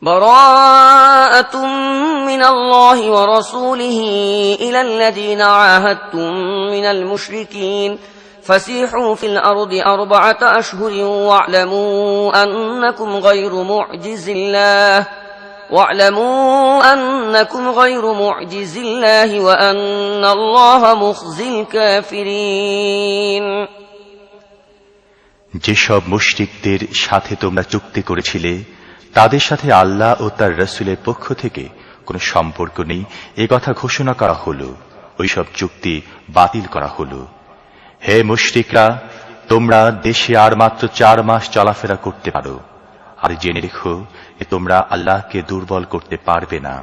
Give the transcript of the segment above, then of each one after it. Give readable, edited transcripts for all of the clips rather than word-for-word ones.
براءة من الله ورسوله إلى الذين عاهدتم من المشركين فسيحوا في الأرض 4 أشهر واعلموا أنكم غير معجز الله وأن الله مخزي الكافرين। যেসব মুশরিকদের সাথে তোমরা চুক্তি করেছিলে তাদের সাথে আল্লাহ ও তার রাসূলের পক্ষ থেকে কোনো সম্পর্ক নেই এ কথা ঘোষণা করা হলো, ওইসব চুক্তি বাতিল করা হলো। হে মুশরিকরা, তোমরা দেশে আর মাত্র 4 মাস চলাফেরা করতে পারো, আর জেনে রেখো যে তোমরা আল্লাহকে দুর্বল করতে পারবে না।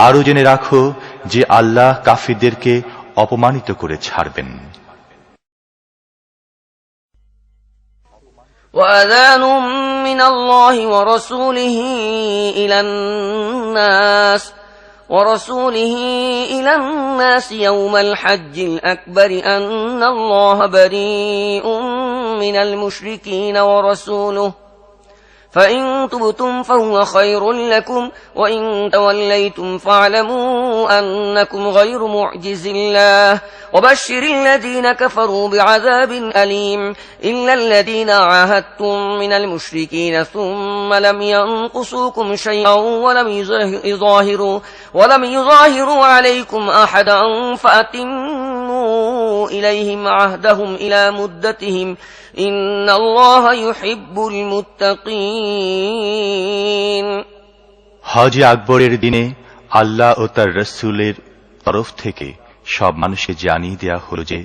আরও জেনে রাখো যে আল্লাহ কাফিরদেরকে অপমানিত করে ছাড়বেন। وأذان من الله ورسوله إلى الناس يوم الحج الأكبر أن الله بريء من المشركين ورسوله فإن تبتم فهو خير لكم وإن توليتم فاعلموا أنكم غير معجز الله وبشر الذين كفروا بعذاب أليم إلا الذين عاهدتم من المشركين ثم لم ينقصوكم شيئا ولم يظاهروا عليكم أحدا فأتموا إليهم عهدهم إلى مدتهم إن الله يحب المتقين। হজে আকবরের দিনে আল্লাহ ও তার রাসূলের তরফ থেকে সব মানুষকে জানিয়ে দেয়া হলো যে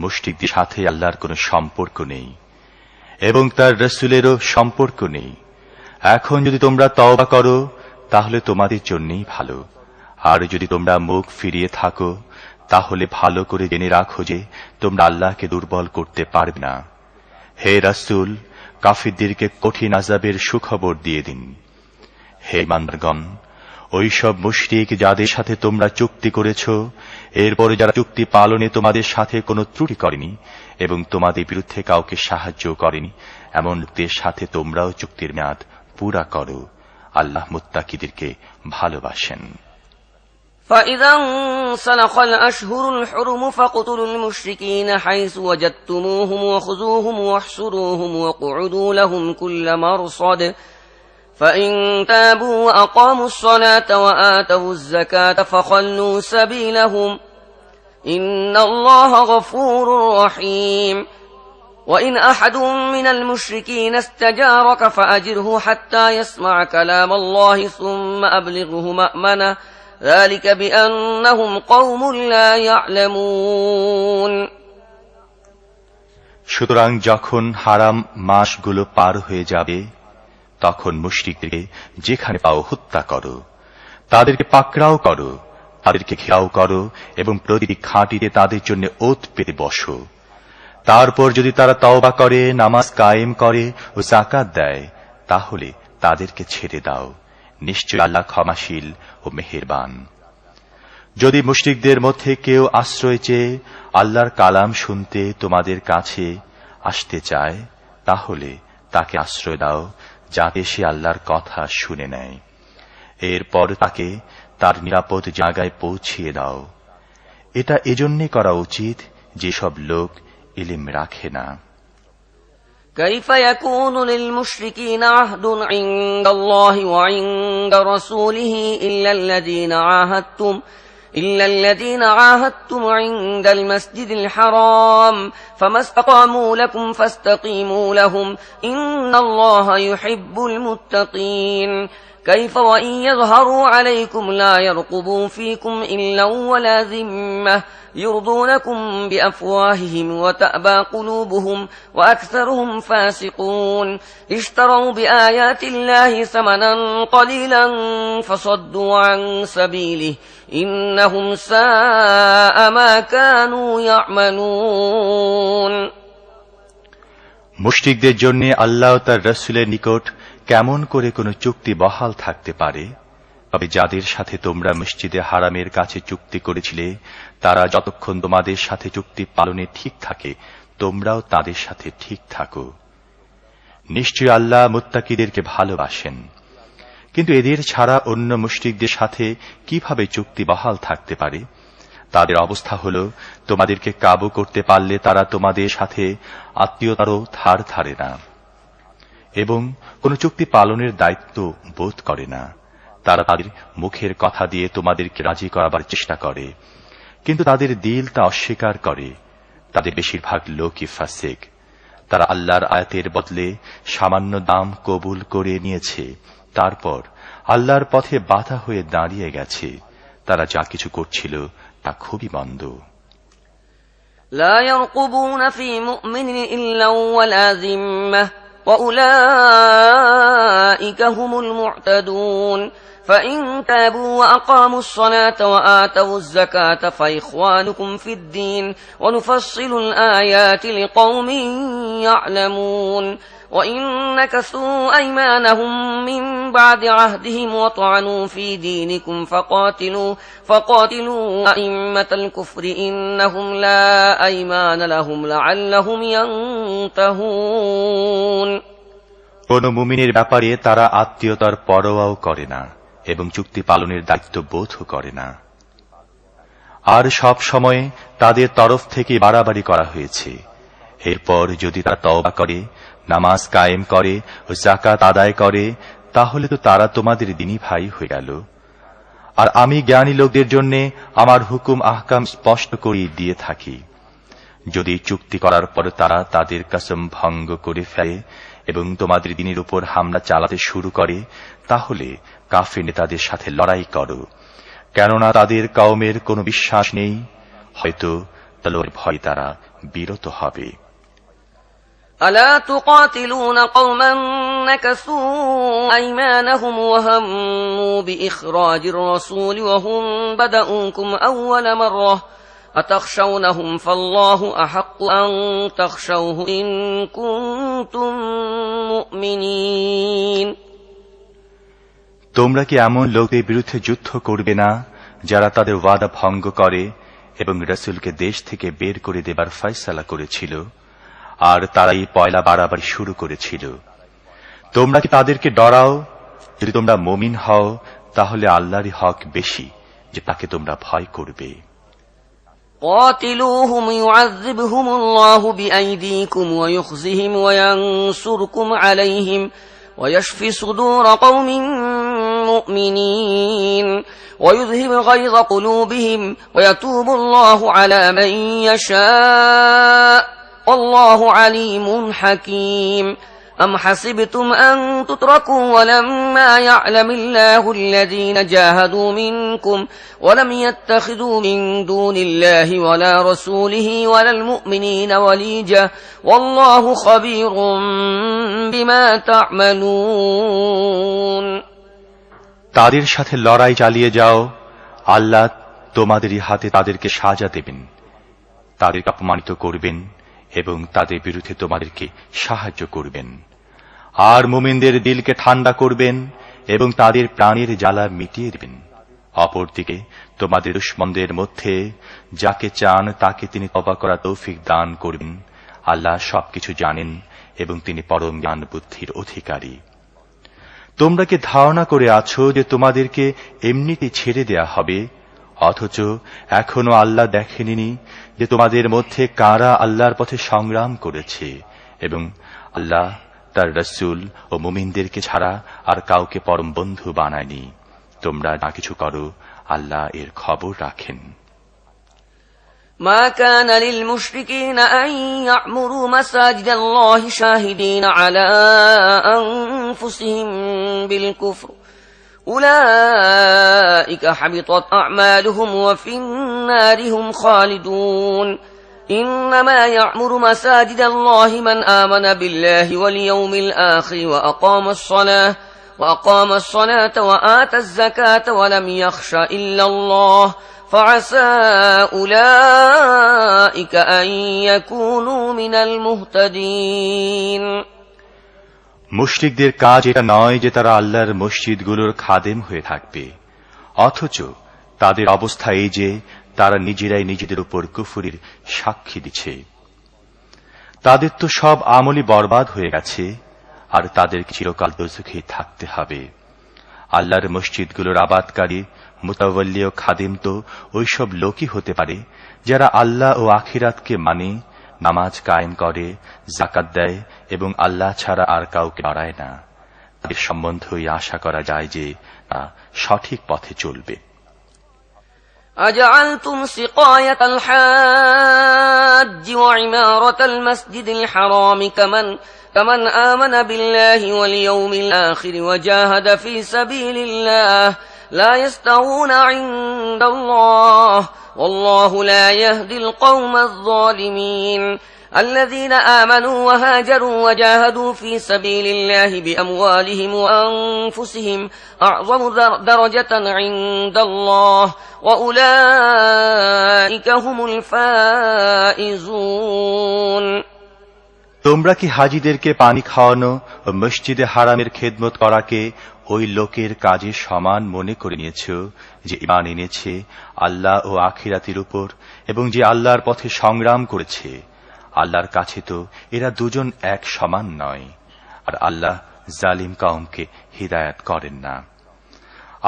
মুশরিকদের সাথে আল্লাহর কোনো সম্পর্ক নেই এবং তার রাসূলেরও সম্পর্ক নেই। এখন যদি তোমরা তওবা করো তাহলে তোমাদের জন্যই ভালো, আর যদি তোমরা মুখ ফিরিয়ে থাকো তাহলে ভালো করে জেনে রাখো যে তোমরা আল্লাহকে দুর্বল করতে পারবে না। হে রাসূল, কাফিরদেরকে কঠিন আযাবের সুখবর দিয়ে দিন। হে ঈমানদারগণ, ওইসব মুশরিক যাদের সাথে তোমরা চুক্তি করেছ, এরপরে যারা চুক্তি পালনে তোমাদের সাথে কোনো ত্রুটি করেনি এবং তোমাদের বিরুদ্ধে কাউকে সাহায্য করেনি, এমন লোকদের সাথে তোমরাও চুক্তির মেয়াদ পুরা করো। আল্লাহ মুত্তাকিদেরকে ভালোবাসেন। فإذا انسلخ الأشهر الحرم فاقتلوا المشركين حيث وجدتموهم وخذوهم واحصروهم واقعدوا لهم كل مرصد فإن تابوا وأقاموا الصلاة وآتوا الزكاة فخلوا سبيلهم إن الله غفور رحيم وإن أحد من المشركين استجارك فأجره حتى يسمع كلام الله ثم أبلغه مأمنه ذلك بأنهم قوم لا يعلمون। সুতরাং যখন হারাম মাসগুলো পার হয়ে যাবে তখন মুশরিকদেরকে যেখানে পাও হত্যা করো, তাদেরকে পাকড়াও করো, তাদেরকে ঘেরাও করো এবং প্রতিটি খাঁটিতে তাদের জন্য ওত পেতে বসো। তারপর যদি তারা তওবা করে, নামাজ কায়েম করে ও যাকাত দেয় তাহলে তাদেরকে ছেড়ে দাও। নিশ্চয় আল্লাহ ক্ষমাশীল ও মেহেরবান। যদি মুশরিকদের মধ্যে কেউ আশ্রয় চেয়ে আল্লাহর কালাম শুনতে তোমাদের কাছে আসতে চায় তাহলে তাকে আশ্রয় দাও, যাতে সে আল্লাহর কথা শুনে নেয়। এরপর তাকে তার নিরাপদ জায়গায় পৌঁছিয়ে দাও। এটা এজন্যই করা উচিত যেসব লোক ইলম রাখে না। كيف يكون للمشركين عهد عند الله وعند رسوله إلا الذين عاهدتم عند المسجد الحرام فما استقاموا لكم فاستقيموا لهم إن الله يحب المتقين كيف وإن يظهروا عليكم لا يرقبوا فيكم إلا ولا ذمة يرضونكم بأفواههم وتأبى قلوبهم وأكثرهم فاسقون اشتروا بآيات الله ثمنا قليلا فصدوا عن سبيله إنهم ساء ما كانوا يعملون। মুশরিকদের জন্য আল্লাহ ও তার রাসূলের নিকট কেমন করে কোনো চুক্তি বহাল থাকতে পারে? তবে যাদের সাথে তোমরা মসজিদে হারামের কাছে চুক্তি করেছিলে তারা যতক্ষণ তোমাদের সাথে চুক্তি পালনে ঠিক থাকে তোমরাও তাদের সাথে ঠিক থাকো। নিশ্চয় আল্লাহ মুত্তাকিদেরকে ভালোবাসেন। কিন্তু এদের ছাড়া অন্য মুশরিকদের সাথে কিভাবে চুক্তি বহাল থাকতে পারে? তাদের অবস্থা হল, তোমাদেরকে কাবু করতে পারলে তারা তোমাদের সাথে আত্মীয়তারও ধার ধারে না এবং কোন চুক্তি পালনের দায়িত্ব বোধ করে না। তারা তাদের মুখের কথা দিয়ে তোমাদেরকে রাজি করাবার চেষ্টা করে, কিন্তু তাদের দিল তা অস্বীকার করে। তাদের বেশিরভাগ লোকই ফাসিক। তারা আল্লাহর আয়াতের বদলে সামান্য দাম কবুল করে নিয়েছে, তারপর আল্লাহর পথে বাধা হয়ে দাঁড়িয়ে গেছে। তারা যা কিছু করছিল তা খুবই মন্দ। لا يرقبون في مؤمن إلا ولا ذمة وأولئك هم المعتدون فإن تابوا وأقاموا الصلاة وآتوا الزكاة فإخوانكم في الدين ونفصل الآيات لقوم يعلمون وإن نكثوا أيمانهم من بعد عهدهم وطعنوا في دينكم فقاتلوا أئمة الكفر إنهم لا أيمان لهم لعلهم ينتهون। কোন মুমিনের ব্যাপারে তারা আত্মীয়তার পরোয়াও করে না এবং চুক্তি পালনের দায়িত্ব বোধও করে না। আর সব সময় তাদের তরফ থেকে বাড়াবাড়ি করা হয়েছে। এরপর যদি তারা তওবা করে, নামাজ কায়েম করে ও যাকাত আদায় করে, তাহলে তো তারা তোমাদের দ্বীনী ভাই হয়ে গেল। আর আমি জ্ঞানী লোকদের জন্য আমার হুকুম আহকাম স্পষ্ট করে দিয়ে থাকি। যদি চুক্তি করার পর তারা তাদের কসম ভঙ্গ করে ফেলে এবং তোমাদের দ্বীনের উপর হামলা চালাতে শুরু করে, তাহলে কাফির নেতাদের সাথে লড়াই করো, কেননা তাদের কওমের কোনো বিশ্বাস নেই। হয়তো তলোয়ারের ভয়ে তারা বিরত হবে। ألا تقاتلون قوما نكثوا أيمانهم وهموا بإخراج الرسول وهم بدؤوكم أول مرة أتخشونهم فالله أحق أن تخشوه إن كنتم مؤمنين। তোমরা কি এমন লোকদের বিরুদ্ধে যুদ্ধ করবে না যারা তাদের ওয়াদা ভঙ্গ করে এবং রাসূলকে দেশ থেকে বের করে দেবার ফয়সালা করেছিল, আর তারাই পয়লা বাড়াবাড়ি শুরু করেছিল? তোমরা কি তাদেরকে ডরাও? যদি তোমরা মুমিন হও, তাহলে আল্লাহরই হক বেশি যে তাকে তোমরা ভয় করবে। قاتلوهم يعذبهم الله بأيديكم ويخزهم وينصركم عليهم ويشف صدور قوم مؤمنين ويذهب غيظ قلوبهم ويتوب الله على من يشاء والله عليم حكيم أم حسبتم أن تتركوا ولما يعلم الله الذين جاهدوا منكم ولم يتخذوا من دون الله ولا رسوله ولا المؤمنين وليجة والله خبير بما تعملون। তাদের সাথে লড়াই চালিয়ে যাও, আল্লাহ তোমাদেরই হাতে তাদেরকে সাজা দেবেন, তাদেরকে অপমানিত করবেন এবং তাদের বিরুদ্ধে তোমাদেরকে সাহায্য করবেন। আর মুমিনদের দিলকে ঠান্ডা করবেন এবং তাদের প্রাণের জ্বালা মিটিয়ে দেবেন। অপরদিকে তোমাদের দুশমনদের মধ্যে যাকে চান তাকে তিনি তওবা করা তৌফিক দান করবেন। আল্লাহ সবকিছু জানেন এবং তিনি পরম জ্ঞান বুদ্ধির অধিকারী। তোমরা কি ধারণা করে আছো যে তোমাদেরকে এমনিতে ছেড়ে দেয়া হবে, অথচ এখনো আল্লাহ দেখেননি যে তোমাদের মধ্যে কারা আল্লাহর পথে সংগ্রাম করেছে, এবং আল্লাহ তার রাসূল ও মুমিনদেরকে ছাড়া আর কাউকে পরম বন্ধু বানায়নি। তোমরা যা কিছু করো আল্লাহ এর খবর রাখেন। ما كان للمشركين أن يعمروا مساجد الله شاهدين على أنفسهم بالكفر أولئك حبطت أعمالهم وفي النار هم خالدون إنما يعمر مساجد الله من آمن بالله واليوم الآخر وأقام الصلاة وآتى الزكاة ولم يخش إلا الله فعسى أولئك أن يكونوا من المهتدين। মুশরিকদের কাজ এটা নয় যে তারা আল্লাহর মসজিদগুলোর খাদেম হয়ে থাকবে, অথচ তাদের অবস্থা এই যে তারা নিজেরাই নিজেদের উপর কুফরির সাক্ষী দিচ্ছে। তাদের তো সব আমলই বরবাদ হয়ে গেছে, আর তাদের চিরকাল দোজখে থাকতে হবে। আল্লাহর মসজিদগুলোর আবাদকারী, মুতাওয়াল্লি ও খাদিম তো ওইসব লোকই হতে পারে যারা আল্লাহ ও আখিরাতকে মানে, নামাজ কায়েম করে, যাকাত দেয় এবং আল্লাহ ছাড়া আর কাউকে বাড়ায় না। তাদের সম্বন্ধেই আশা করা যায় যে তা সঠিক পথে চলবে। أجعلتم سقاية الحاج وعمارة المسجد الحرام كمن آمن بالله واليوم الآخر وجاهد في سبيل الله لا يستوون عند الله والله لا يهدي القوم الظالمين الذين آمنوا وهاجروا وجاهدوا في سبيل الله بأموالهم وأنفسهم أعظم درجة عند الله وأولئك هم الفائزون তোমরা কি হাজীদেরকে পানি খাওয়ানো ও মসজিদে হারামের খেদমত করাকে ওই লোকের কাজে সমান মনে করে নিয়েছ যে ঈমান এনেছে আল্লাহ ও আখিরাতের উপর এবং যে আল্লাহর পথে সংগ্রাম করেছে? আল্লাহর কাছে তো এরা দুজন এক সমান নয়, আর আল্লাহ জালিম কওমকে হিদায়াত করেন না।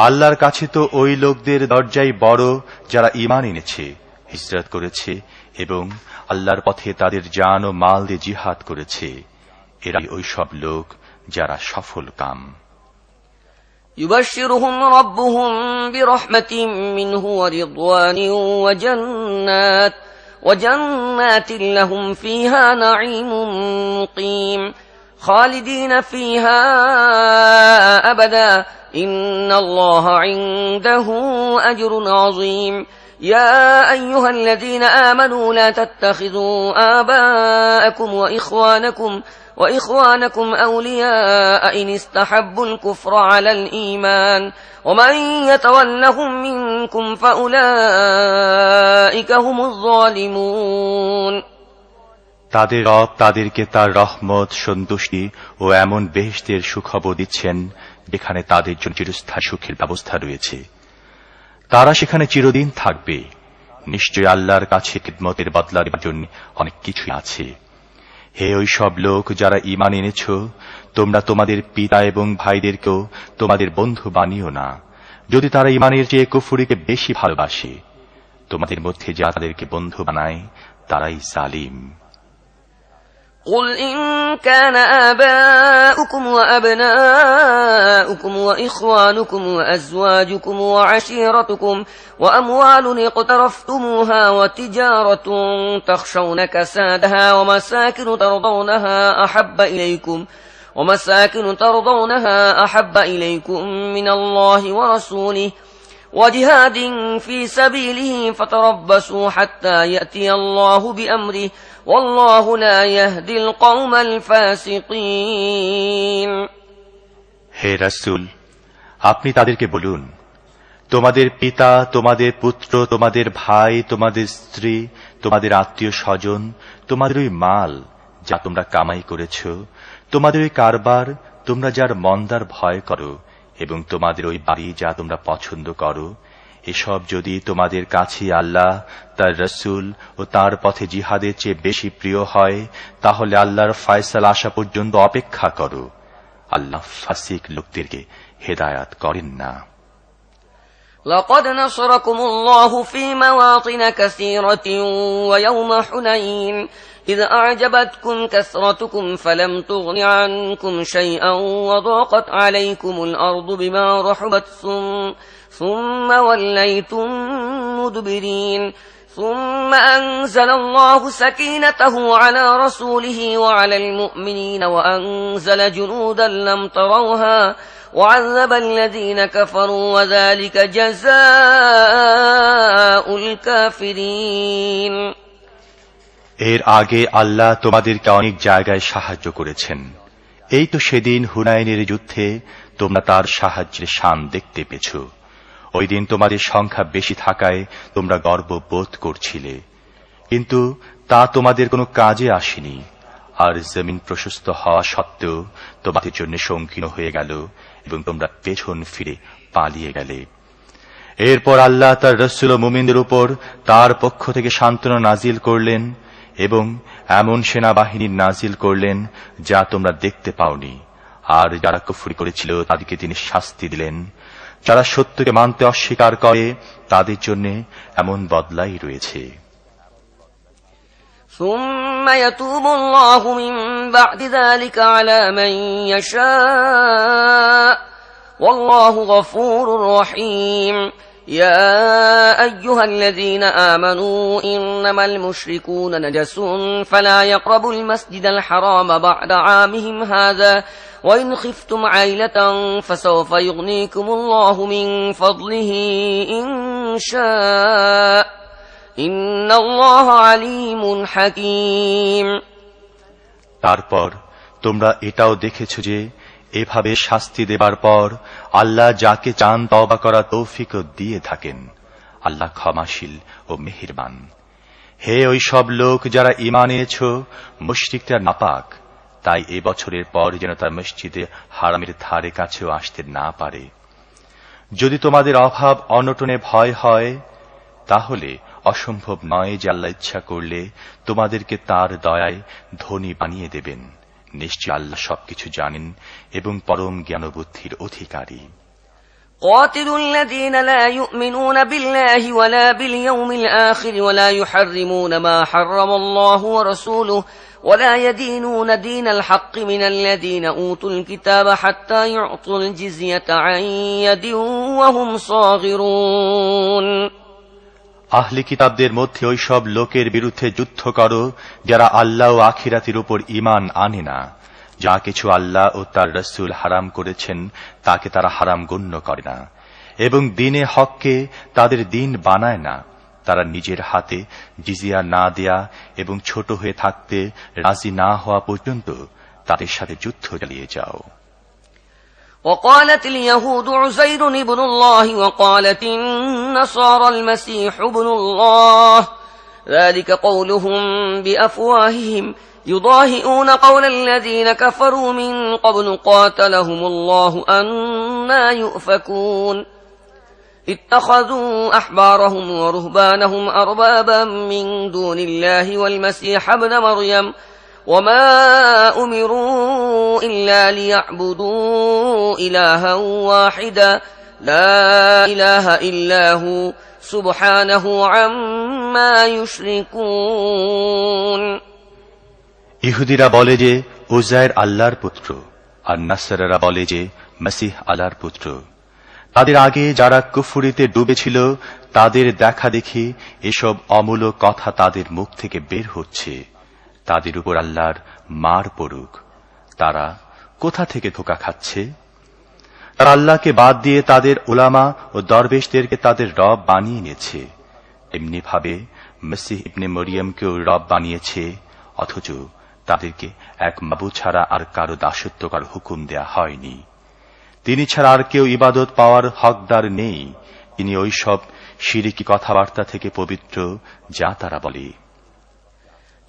আল্লাহর কাছে তো ওই লোকদের দরজাই বড় যারা ঈমান এনেছে, হিজরত করেছে এবং আল্লাহর পথে তাদের জান ও মাল দিয়ে জিহাদ করেছে। এরাই ওই সব লোক যারা সফল কাম। يبشرهم ربهم برحمة منه ورضوان وجنات لهم فيها نعيم مقيم خالدين فيها أبدا إن الله عنده أجر عظيم يا أيها الذين آمنوا لا تتخذوا آباءكم وإخوانكم أولياء إن استحبوا الكفر على الإيمان ومن يتولهم منكم فأولئك هم الظالمون তাদের রব তাদেরকে তার রহমত, সন্তুষ্টি ও এমন বেহেশতের সুখবর দিচ্ছেন যেখানে তাদের জন্য চিরস্থায়ী সুখের ব্যবস্থা রয়েছে। তারা সেখানে চিরদিন থাকবে। নিশ্চয় আল্লাহর কাছে খিদমতের বদলা দেওয়ার জন্য অনেক কিছুই আছে। হে ওই সব লোক যারা ঈমান এনেছ, তোমরা তোমাদের পিতা এবং ভাইদেরকেও তোমাদের বন্ধু বানিও না, যদি তারা ঈমানের চেয়ে কুফরিকে বেশি ভালোবাসে। তোমাদের মধ্যে যারা তাদেরকে বন্ধু বানায় তারাই জালিম। قل إن كان آباؤكم وأبناؤكم وإخوانكم وأزواجكم وعشيرتكم وأموال اقترفتموها وتجارة تخشون كسادها ومساكن ترضونها أحب إليكم من الله ورسوله وجهاد في سبيله فتربصوا حتى يأتي الله بأمره والله لا يهدي القوم الفاسقين হে রাসূল, আপনি তাদেরকে বলুন, তোমাদের পিতা, তোমাদের পুত্র, তোমাদের ভাই, তোমাদের স্ত্রী, তোমাদের আত্মীয় স্বজন, তোমাদের ওই মাল যা তোমরা কামাই করেছ, তোমাদের ওই কারবার, তোমরা যার মন্দার ভয় করো, এবং তোমাদের ওই বাড়ি যা তোমরা পছন্দ করো, এসব যদি তোমাদের কাছে আল্লাহ, তার রাসূল ও তার পথে জিহাদের চেয়ে বেশি প্রিয় হয়, তাহলে আল্লাহর ফয়সালা আসা পর্যন্ত অপেক্ষা করো। আল্লাহ ফাসিক লোকদেরকে হেদায়াত করেন না। لقد نصركم الله في مواطن كثيرة ويوم حنين إذ أعجبتكم كثرتكم فلم تغن عنكم شيئا وضاقت عليكم الأرض بما رحبت ثم وليتم مدبرين ثم أنزل الله سكينته على رسوله وعلى المؤمنين وأنزل جنودا لم تروها وعذب الذين كفروا وذلك جزاء الكافرين এর আগে আল্লাহ তোমাদেরকে অনেক জায়গায় সাহায্য করেছেন। এই তো সেদিন হুনাইনের যুদ্ধে তোমরা তার সাহায্যের শান দেখতে পেয়েছ। ওই দিন তোমাদের সংখ্যা বেশি থাকায় তোমরা গর্ব বোধ করছিলে, কিন্তু তা তোমাদের কোনো কাজে আসেনি। আর জমিন প্রশস্ত হওয়া সত্ত্বেও তোমাদের জন্য সংকীর্ণ হয়ে গেল এবং তোমরা পেছন ফিরে পালিয়ে গেলে। এরপর আল্লাহ তার রাসূল ও মুমিনদের উপর তার পক্ষ থেকে সান্ত্বনা নাজিল করলেন এবং এমন সেনাবাহিনীর নাজিল করলেন যা তোমরা দেখতে পাওনি। আর যারা কুফরি করেছিল তাদেরকে তিনি শাস্তি দিলেন। যারা সত্যকে মানতে অস্বীকার করে তাদের জন্য এমন বদলাই রয়েছে। ثم يتوب الله من بعد ذلك على من يشاء والله غفور رحيم يا أيها الذين آمنوا إنما المشركون نجس فلا يقربوا المسجد الحرام بعد عامهم هذا وإن خفتم عيلة فسوف يغنيكم الله من فضله إن شاء إن الله عليم حكيم। তারপর তোমরা এটাও দেখেছো যে এভাবে শাস্তি দেবার পর আল্লাহ যাকে চান তওবা করা তৌফিকও দিয়ে থাকেন। আল্লাহ ক্ষমাশীল ও মেহেরবান। হে ওই সব লোক যারা ঈমান এনেছো, মুশরিকরা নাপাক, তাই এই বছরের পর যেন তার মসজিদে হারামের ধারে কাছেও আসতে না পারে। যদি তোমাদের অভাব অনটনে ভয় হয় তাহলে অসম্ভব নয় যে আল্লাহ ইচ্ছা করলে তোমাদেরকে তার দয়ায় ধনী বানিয়ে দেবেন। নিশ্চয় আল্লাহ সবকিছু জানেন এবং পরম জ্ঞানবুদ্ধির অধিকারী। قاتلوا الذين لا يؤمنون بالله ولا باليوم الآخر ولا يحرمون ما حرم الله ورسوله ولا يدينون دين الحق من الذين أوتوا الكتاب حتى يعطوا الجزية عن يد وهم صاغرون। আহলি কিতাবদের মধ্যে ওই সব লোকের বিরুদ্ধে যুদ্ধ করো যারা আল্লাহ ও আখিরাতের উপর ঈমান আনে না। যা কিছু আল্লাহ ও তার রাসূল হারাম করেছেন তাকে তারা হারাম গণ্য করে না এবং দ্বীনে হককে তাদের দ্বীন বানায় না। তারা নিজের হাতে জিজিয়া না দেয়া এবং ছোট হয়ে থাকতে রাজি না হওয়া পর্যন্ত তাদের সাথে যুদ্ধ চালিয়ে যাও। وقالت اليهود عزير ابن الله وقالت النصارى المسيح ابن الله ذلك قولهم بأفواههم يضاهئون قول الذين كفروا من قبل قاتلهم الله أنا يؤفكون اتخذوا أحبارهم ورهبانهم أربابا من دون الله والمسيح ابن مريم وما أمروا إلا ليعبدوا إلها واحدا لا إله إلا هو سبحانه عما يشركون। ইহুদিরা বলে যে উজাইর আল্লাহর পুত্র, আর নাসারারা বলে যে মসিহ আল্লাহর পুত্র। তাদের আগে যারা কুফরিতে ডুবেছিল তাদের দেখা দেখি এসব অমূলক কথা তাদের মুখ থেকে বের হচ্ছে। তাদের উপর আল্লাহর মার পড়ুক। তারা কোথা থেকে ধোঁকা খাচ্ছে? তারা আল্লাহকে বাদ দিয়ে তাদের উলামা ও দরবেশদেরকে তাদের রব বানিয়ে নিয়েছে। এমনি ভাবে মসিহ ইবনে মরিয়মকেও রব বানিয়েছে, অথচ তাদেরকে এক মাবুদ ছাড়া আর কারো দাসত্ব করার হুকুম দেয়া হয়নি। তিনি ছাড়া আর কেউ ইবাদত পাওয়ার হকদার নেই। তিনি ওই সব শিরকি কথাবার্তা থেকে পবিত্র যা তারা বলে।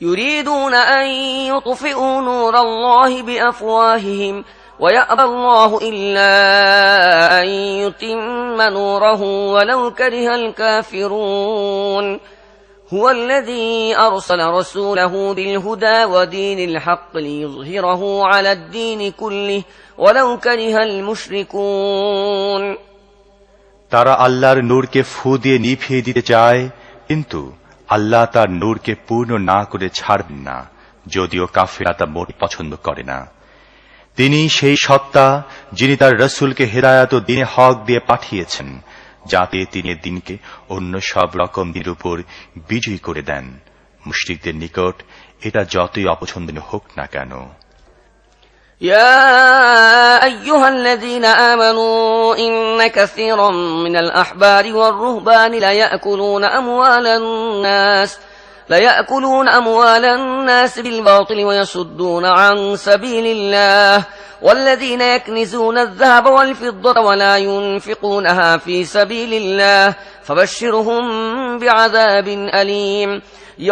يريدون أن يطفئوا نور الله بأفواههم ويأبى الله إلا أن يتم نوره ولو كره الكافرون هو الذي أرسل رسوله بالهدى ودين الحق ليظهره على الدين كله ولو كره المشركون। তারা আল্লাহর নূরকে ফু দিয়ে নিভিয়ে দিতে চায়, কিন্তু আল্লাহ তার নূরকে পূর্ণ না করে ছাড়বেন না, যদিও কাফেররা তা মোট পছন্দ করে না। তিনি সেই সত্তা যিনি তার রাসূলকে হেদায়েত ও দ্বীনে হক দিয়ে পাঠিয়েছেন, যাতে তিনি দিনকে অন্য সব রকম দিনের উপর বিজয়ী করে দেন। মুশরিকদের নিকট এটা যতই অপছন্দনীয় হোক না কেন। يا أيها الذين آمنوا إن كثيرا من الأحبار والرهبان ليأكلون أموال الناس بالباطل ويصدون عن سبيل الله والذين يكنزون الذهب والفضة ولا ينفقونها في سبيل الله فبشرهم بعذاب أليم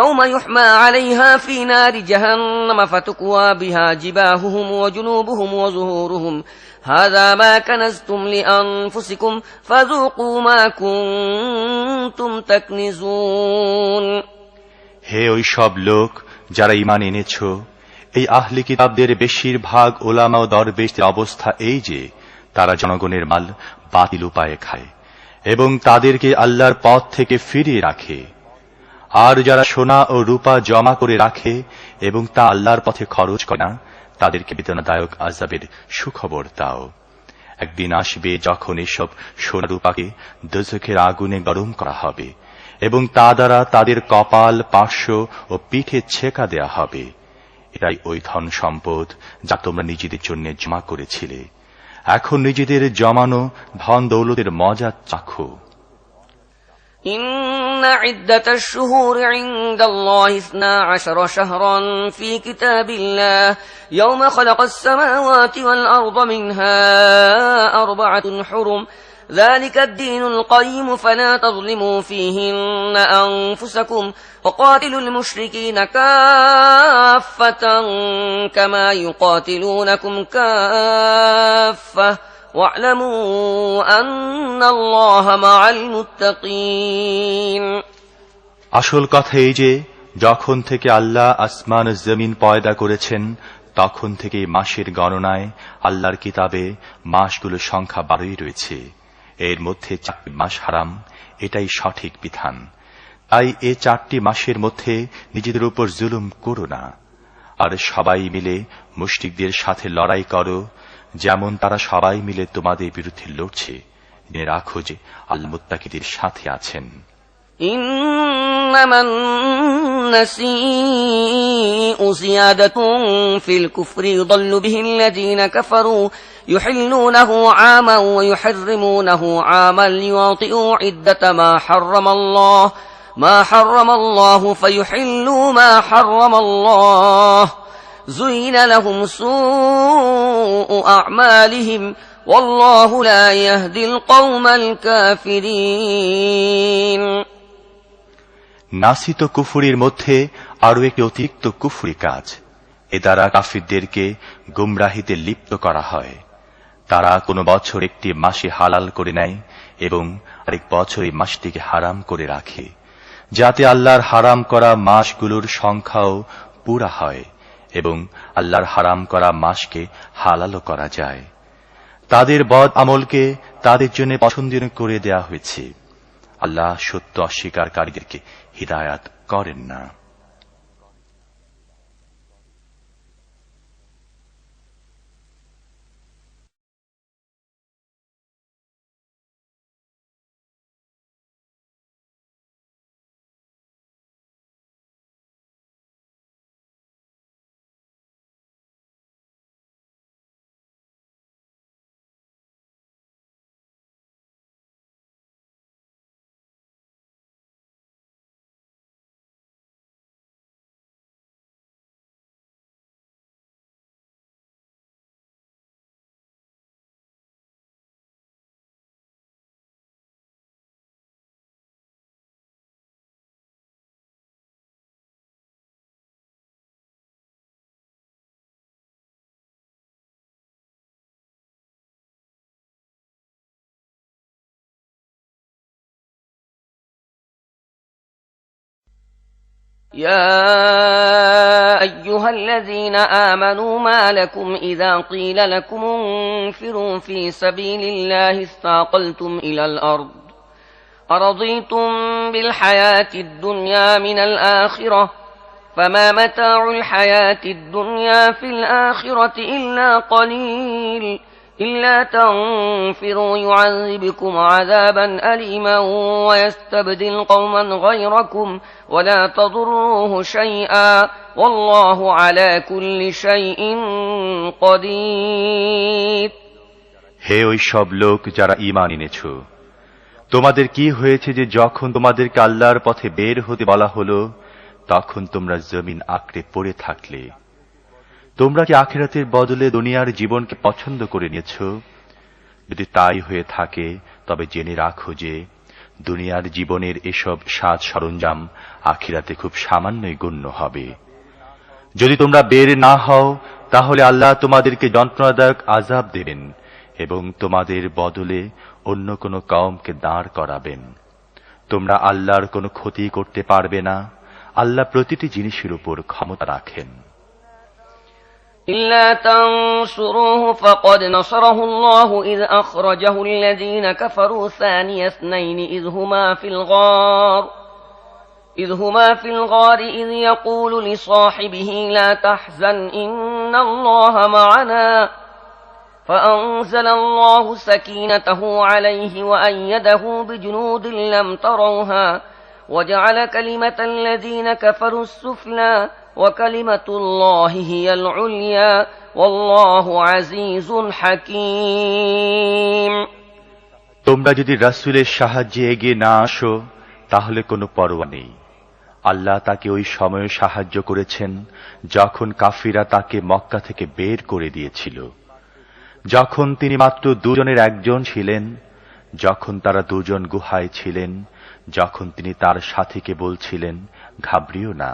يوم يحمى عليها في نار جهنم فتكوى بها جباههم وجنوبهم وظهورهم هذا ما كنزتم لأنفسكم فذوقوا ما كنتم تكنزون। হে ওই সব লোক যারা ঈমান এনেছ, এই আহলি কিতাবদের বেশিরভাগ ওলামা ও দরবেশদের অবস্থা এই যে তারা জনগণের মাল বাতিল উপায়ে খায় এবং তাদেরকে আল্লাহর পথ থেকে ফিরিয়ে রাখে। আর যারা সোনা ও রূপা জমা করে রাখে এবং তা আল্লাহর পথে খরচ করে না, তাদেরকে বেদনাদায়ক আযাবের সুখবর দাও। একদিন আসবে যখন এসব সোনা রূপাকে দোজখের আগুনে গরম করা হবে এবং তা দ্বারা তাদের কপাল, পার্শ্ব ও পিঠে ছেকা দেয়া হবে। এটাই ওই ধন সম্পদ যা তোমরা নিজেদের জন্য জমা করেছিলে। এখন নিজেদের জমানো ধন দৌলতের মজা চাখো। إن عدة الشهور عند الله 12 شهرا في كتاب الله يوم خلق السماوات والأرض منها 4 حرم ذلك الدين القيم فلا تظلموا فيهن أنفسكم وقاتلوا المشركين كافة كما يقاتلونكم كافة واعلموا أن الله مع المتقين। আসল কথা এই যে যখন থেকে আল্লাহ আসমান জমিন পয়দা করেছেন তখন থেকে মাসের গণনায় আল্লাহর কিতাবে মাসগুলোর সংখ্যা 12ই রয়েছে। এর মধ্যে 4টি মাস হারাম, এটাই সঠিক বিধান। তাই এ 4টি মাসের মধ্যে নিজেদের উপর জুলুম করো না, আর সবাই মিলে মুশরিকদের সাথে লড়াই করো যেমন তারা সবাই মিলে তোমাদের বিরুদ্ধে লড়ছে। জেনে রাখো যে আল্লাহ মুত্তাকিদের সাথে আছেন। إنما النسيء زيادة في الكفر يضل به الذين كفروا يحلونه عاما ويحرمونه عاما ليواطئوا عدة ما حرم الله فيحلوا ما حرم الله زين لهم سوء أعمالهم والله لا يهدي القوم الكافرين। নাসিত কুফরির মধ্যে আরো একটি অতিরিক্ত কুফরি কাজ। এ দ্বারা কাফিরদেরকে গুমরাহিতে লিপ্ত করা হয়। তারা কোনো বছর একটি মাসে হালাল করে নেয় এবং আরেক বছর এই মাসটিকে হারাম করে রাখে, যাতে আল্লাহর হারাম করা মাসগুলোর সংখ্যাও পুরা হয় এবং আল্লাহর হারাম করা মাসকে হালালও করা যায়। তাদের বদ আমলকে তাদের জন্য পছন্দনীয় করে দেয়া হয়েছে। আল্লাহ সত্য অস্বীকারীদেরকে হিদায়াত করেন না। يا أيها الذين آمنوا ما لكم إذا قيل لكم انفروا في سبيل الله استثقلتم إلى الأرض أرضيتم بالحياة الدنيا من الآخرة فما متاع الحياة الدنيا في الآخرة إلا قليل إلا تنفروا يعذبكم عذابا أليما ويستبدل قوما غيركم ولا تضروه شيئا والله على كل شيء قدير। হে ওই সব লোক যারা ঈমান এনেছ, তোমাদের কি হয়েছে যে যখন তোমাদেরকে আল্লাহর পথে বের হতে বলা হলো তখন তোমরা জমিন আঁকড়ে পড়ে থাকলে? তোমরা কি আখিরাতের বদলে দুনিয়ার জীবনকে পছন্দ করে নিয়েছ? যদি তাই হয়ে থাকে তবে জেনে রাখো যে দুনিয়ার জীবনের এসব সাজ সরঞ্জাম আখিরাতে খুব সামান্যই গণ্য হবে। যদি তোমরা বের না হও তাহলে আল্লাহ তোমাদেরকে যন্ত্রণাদায়ক আযাব দেবেন এবং তোমাদের বদলে অন্য কোনো কওমকে দাঁড় করাবেন। তোমরা আল্লাহর কোনো ক্ষতি করতে পারবে না। আল্লাহ প্রতিটি জিনিসের উপর ক্ষমতা রাখেন। إلا تنصروه فقد نصره الله إذ أخرجه الذين كفروا ثاني اثنين إذ هما في الغار إذ يقول لصاحبه لا تحزن إن الله معنا فأنزل الله سكينته عليه وأيده بجنود لم تروها وجعل كلمة الذين كفروا السفلى وكلمة الله هي العليا والله عزيز حكيم। তোমরা যদি রাসূলের সাহায্যে এগিয়ে না আসো তাহলে কোনো পরোয়া নেই। আল্লাহ তাকে ওই সময়ে সাহায্য করেছেন যখন কাফিরা তাকে মক্কা থেকে বের করে দিয়েছিল, যখন তিনি মাত্র দুজনের একজন ছিলেন, যখন তারা দুজন গুহায় ছিলেন, যখন তিনি তার সাথীকে বলছিলেন ঘাবড়িও না,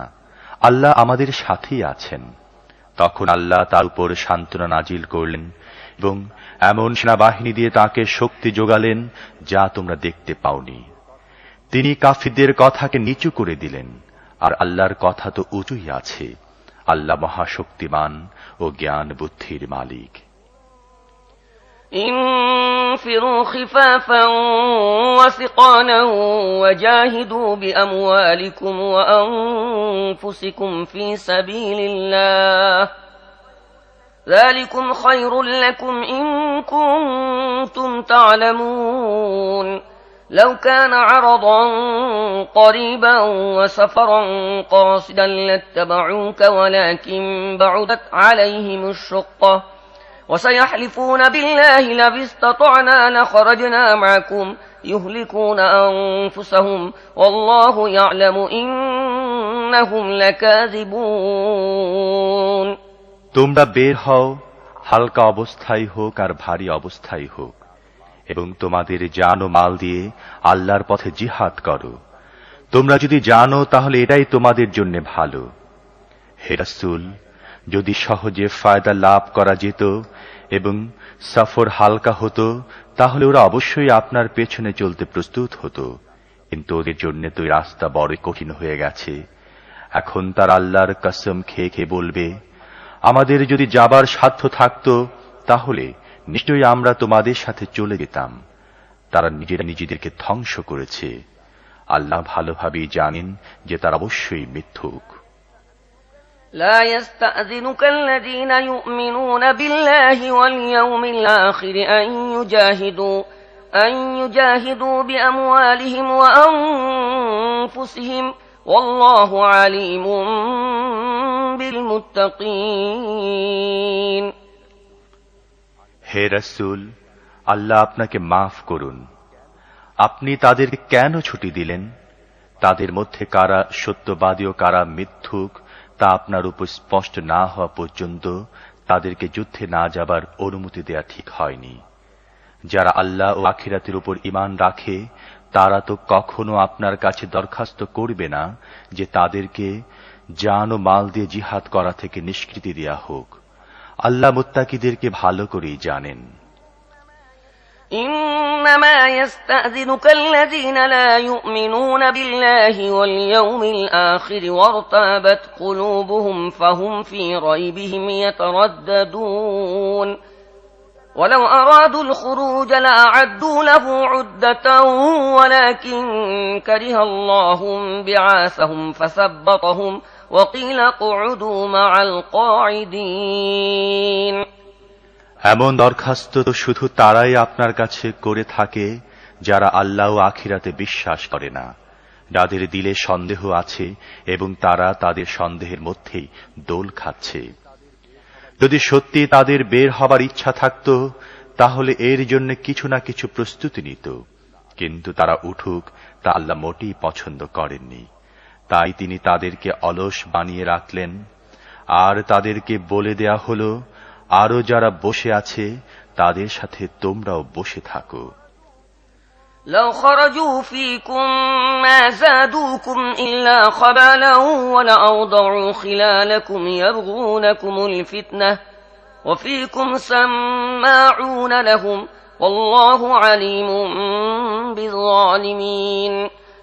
আল্লাহ আমাদের সাথেই আছেন। তখন আল্লাহ তার উপর সান্ত্বনা নাজিল করলেন এবং এমন সেনাবাহিনী দিয়ে তাকে শক্তি যোগালেন যা তোমরা দেখতে পাওনি। তিনি কাফিরদের কথাকে নিচু করে দিলেন, আর আল্লাহর কথা তো উঁচুই আছে। আল্লাহ মহাশক্তিমান ও জ্ঞান বুদ্ধির মালিক। انفروا خفافا وثقالا وجاهدوا بأموالكم وأنفسكم في سبيل الله ذلكم خير لكم إن كنتم تعلمون لو كان عرضا قريبا وسفرا قاصدا لاتبعوك ولكن بعدت عليهم الشقة وسيحلفون بالله لو استطعنا لخرجنا معكم يهلكون أنفسهم والله يعلم إنهم لكاذبون। তোমরা বের হও, হালকা অবস্থায় হোক আর ভারী অবস্থায় হোক, এবং তোমাদের জান ও মাল দিয়ে আল্লাহর পথে জিহাদ করো। তোমরা যদি জানো তাহলে এটাই তোমাদের জন্য ভালো। হে রাসূল, যদি সহজে ফায়দা লাভ করা যেত এবং সফর হালকা হতো তাহলে ওরা অবশ্যই আপনার পেছনে চলতে প্রস্তুত হতো, কিন্তু ওদের জন্য তো রাস্তা বড় কঠিন হয়ে গেছে। এখন তার আল্লাহর কসম খেয়ে খেয়ে বলবে, আমাদের যদি যাবার সাধ্য থাকত তাহলে নিশ্চয়ই আমরা তোমাদের সাথে চলে যেতাম। তারা নিজেরা নিজেদেরকে ধ্বংস করেছে। আল্লাহ ভালোভাবেই জানেন যে তারা অবশ্যই মিথ্যুক। لا يستأذنك الذين يؤمنون بالله واليوم الآخر أن يجاهدوا بأموالهم وأنفسهم والله عليم بالمتقين। হে রাসূল, আল্লাহ আপনাকে মাফ করুন। আপনি তাদেরকে কেন ছুটি দিলেন? তাদের মধ্যে কারা সত্যবাদী ও কারা মিথ্যুক তা আপনার উপর স্পষ্ট না হওয়া পর্যন্ত তাদেরকে যুদ্ধে না যাবার অনুমতি দেয়া ঠিক হয়নি। যারা আল্লাহ ও আখিরাতের উপর ঈমান রাখে তারা তো কখনো আপনার কাছে দরখাস্ত করবে না যে তাদেরকে জান ও মাল দিয়ে জিহাদ করা থেকে নিষ্কৃতি দেয়া হোক। আল্লাহ মুত্তাকিদেরকে ভালো করেই জানেন। إنما يستأذنك الذين لا يؤمنون بالله واليوم الآخر وارتابت قلوبهم فهم في ريبهم يترددون ولو أرادوا الخروج لأعدوا له عدة ولكن كره الله بعاثهم فثبطهم وقيل اقعدوا مع القاعدين। এমন দরখাস্ত তো শুধু তারাই আপনার কাছে করে থাকে যারা আল্লাহ ও আখিরাতে বিশ্বাস করে না, যাদের দিলে সন্দেহ আছে এবং তারা তাদের সন্দেহের মধ্যেই দোল খাচ্ছে। যদি সত্যি তাদের বের হবার ইচ্ছা থাকত তাহলে এর জন্য কিছু না কিছু প্রস্তুতি নিত, কিন্তু তারা উঠুক তা আল্লাহ মোটেই পছন্দ করেননি। তাই তিনি তাদেরকে অলস বানিয়ে রাখলেন। আর তাদেরকে বলে দেয়া হলো, আরো যারা বসে আছে তাদের সাথে তোমরাও বসে থাকো। لو خرجوا فيكم ما زادوكم إلا خبالا ولأوضعوا خلالكم يبغونكم الفتنة وفيكم سماعون لهم والله عليم بالظالمين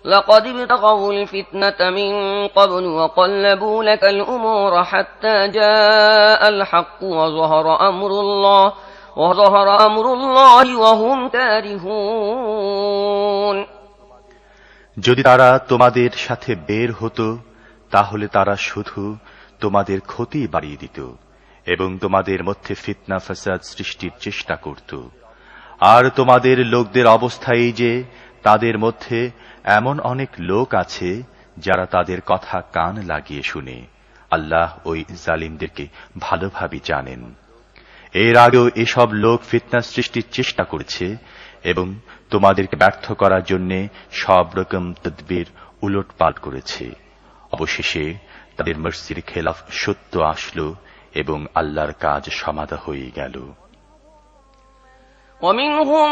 لقد ابتغوا الفتنة من قبل وقلبوا لك الأمور حتى جاء الحق وظهر أمر الله وهم كارهون। যদি তারা তোমাদের সাথে বের হতো তাহলে তারা শুধু তোমাদের ক্ষতি বাড়িয়ে দিত এবং তোমাদের মধ্যে ফিতনা ফাসাদ সৃষ্টির চেষ্টা করত। আর তোমাদের লোকদের অবস্থা এই যে তাদের মধ্যে এমন অনেক লোক আছে যারা তাদের কথা কান লাগিয়ে শুনে। আল্লাহ ওই জালিমদেরকে ভালোভাবে জানেন। এর আগেও এসব লোক ফিতনা সৃষ্টির চেষ্টা করেছে এবং তোমাদেরকে ব্যর্থ করার জন্য সব রকম তদবির উলটপালট করেছে। অবশেষে তাদের মর্জির খেলাফ সত্য আসলো এবং আল্লাহর কাজ সমাধা হয়ে গেল। ومنهم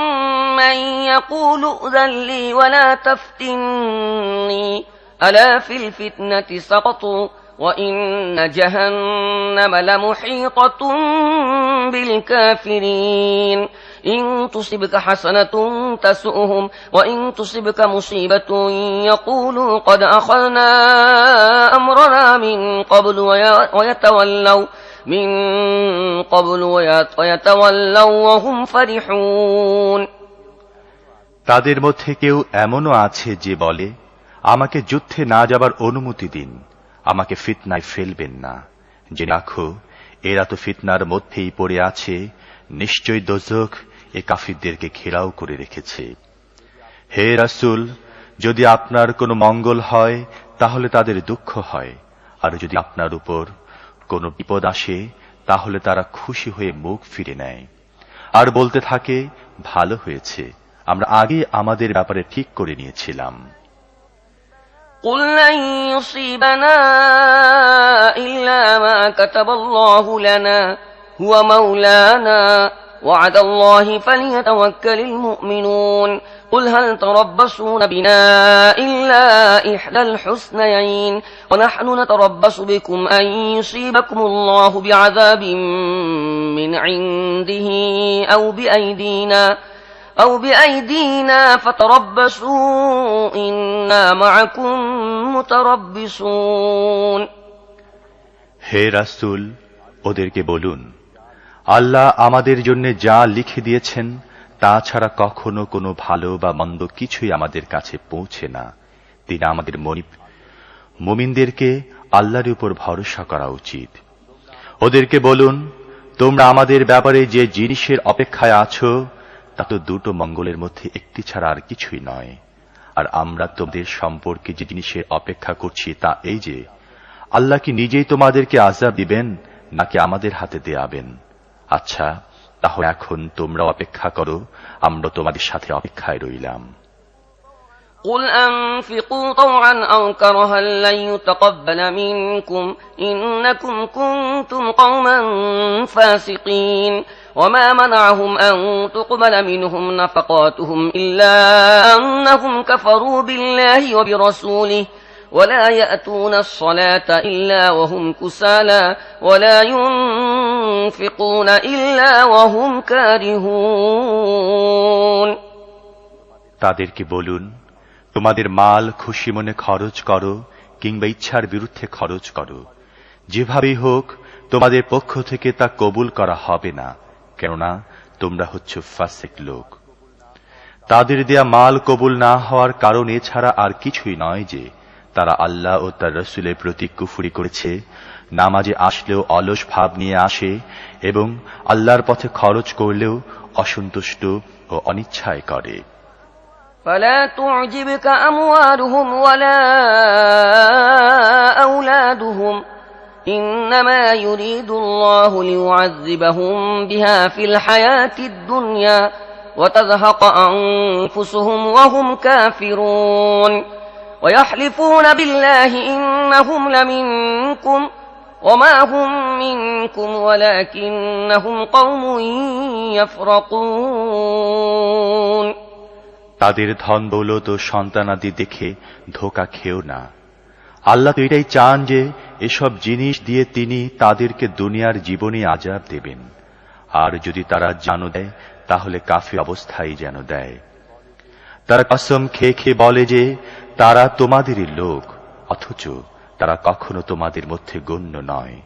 من يقول ائذن لي ولا تفتني ألا في الفتنة سقطوا وإن جهنم لمحيطة بالكافرين إن تصبك حسنة تسؤهم وإن تصبك مصيبة يقولوا قد أخذنا أمرنا من قبل ويتولوا وهم فرحون। তাদের মধ্যে কেউ এমনও আছে যে বলে, আমাকে যুদ্ধে না যাবার অনুমতি দিন, আমাকে ফিতনায় ফেলবেন না। যে রাখো এরা তো ফিতনার মধ্যেই পড়ে আছে, নিশ্চয়ই দোজখ এ কাফিরদেরকে ঘেরাও করে রেখেছে। হে রাসূল, যদি আপনার কোনো মঙ্গল হয় তাহলে তাদের দুঃখ হয়, আর যদি আপনার উপর কোনো বিপদ আসে তাহলে তারা খুশি হয়ে মুখ ফিরে নেয় আর বলতে থাকে, ভালো হয়েছে, আমরা আগে আমাদের ব্যাপারে ঠিক করে নিয়েছিলাম। قل لن يصيبنا إلا ما كتب الله لنا هو مولانا وعلى الله فليتوكل المؤمنون قل هل تربصون بنا إلا إحدى الحسنيين ونحن نتربص بكم أن يصيبكم الله بعذاب من عنده أو بأيدينا فتربصوا إنا معكم متربصون। হে রাসূল, ওদেরকে বলুন, আল্লাহ আমাদের জন্য যা লিখে দিয়েছেন তা ছাড়া কখনো কোনো ভালো বা মন্দ কিছুই আমাদের কাছে পৌঁছে না। তিনি আমাদের মুমিনদেরকে আল্লাহর উপর ভরসা করা উচিত। ওদেরকে বলুন, তোমরা আমাদের ব্যাপারে যে জিনিসের অপেক্ষায় আছো তা তো দুটো মঙ্গলের মধ্যে একটি ছাড়া আর কিছুই নয়। আর আমরা তোমাদের সম্পর্কে যে জিনিসের অপেক্ষা করছি তা এই যে, আল্লাহ কি নিজেই তোমাদেরকে আযাব দিবেন নাকি আমাদের হাতে দেয়াবেন? আচ্ছা, তাহলে এখন তোমরা অপেক্ষা করো, আমরা তোমাদের সাথে অপেক্ষায় রইলাম। قل أنفقوا طوعا أو كرها لن يتقبل منكم إنكم كنتم قوما فاسقين وما منعهم أن تقبل منهم نفقاتهم إلا أنهم كفروا بالله وبرسوله ولا يأتون الصلاة إلا وهم كسالى ولا ينفقون إلا وهم كارهون। তাদেরকে বলুন, তোমাদের মাল খুশি মনে খরচ করো কিংবা ইচ্ছার বিরুদ্ধে খরচ করো, যেভাবেই হোক তোমাদের পক্ষ থেকে তা কবুল করা হবে না, কেননা তোমরা হচ্ছ ফাসিক লোক। তাদের দেয়া মাল কবুল না হওয়ার কারণ এছাড়া আর কিছুই নয় যে তারা আল্লাহ ও তার রাসূলের প্রতি কুফরি করেছে, নামাজে আসলেও অলস ভাব নিয়ে আসে এবং আল্লাহর পথে খরচ করলেও অসন্তুষ্ট ও অনিচ্ছায় করে। فلا تعجبك أموالهم ولا أولادهم إنما يريد الله ليعذبهم بها في الحياة الدنيا وتزهق أنفسهم وهم كافرون ويحلفون بالله إنهم لمنكم وما هم منكم ولكنهم قوم يفرقون। তাদের ধন দৌলত ও সন্তানাদি দেখে ধোঁকা খেও না। আল্লাহ তো এটাই চান যে এসব জিনিস দিয়ে তিনি তাদেরকে দুনিয়ার জীবনে আযাব দেবেন, আর যদি তারা জানো দেয় তাহলে কাফির অবস্থায় যেন দেয়। তারা কসম খেয়ে খেয়ে বলে যে তারা তোমাদেরই লোক, অথচ তারা কখনো তোমাদের মধ্যে গণ্য নয়।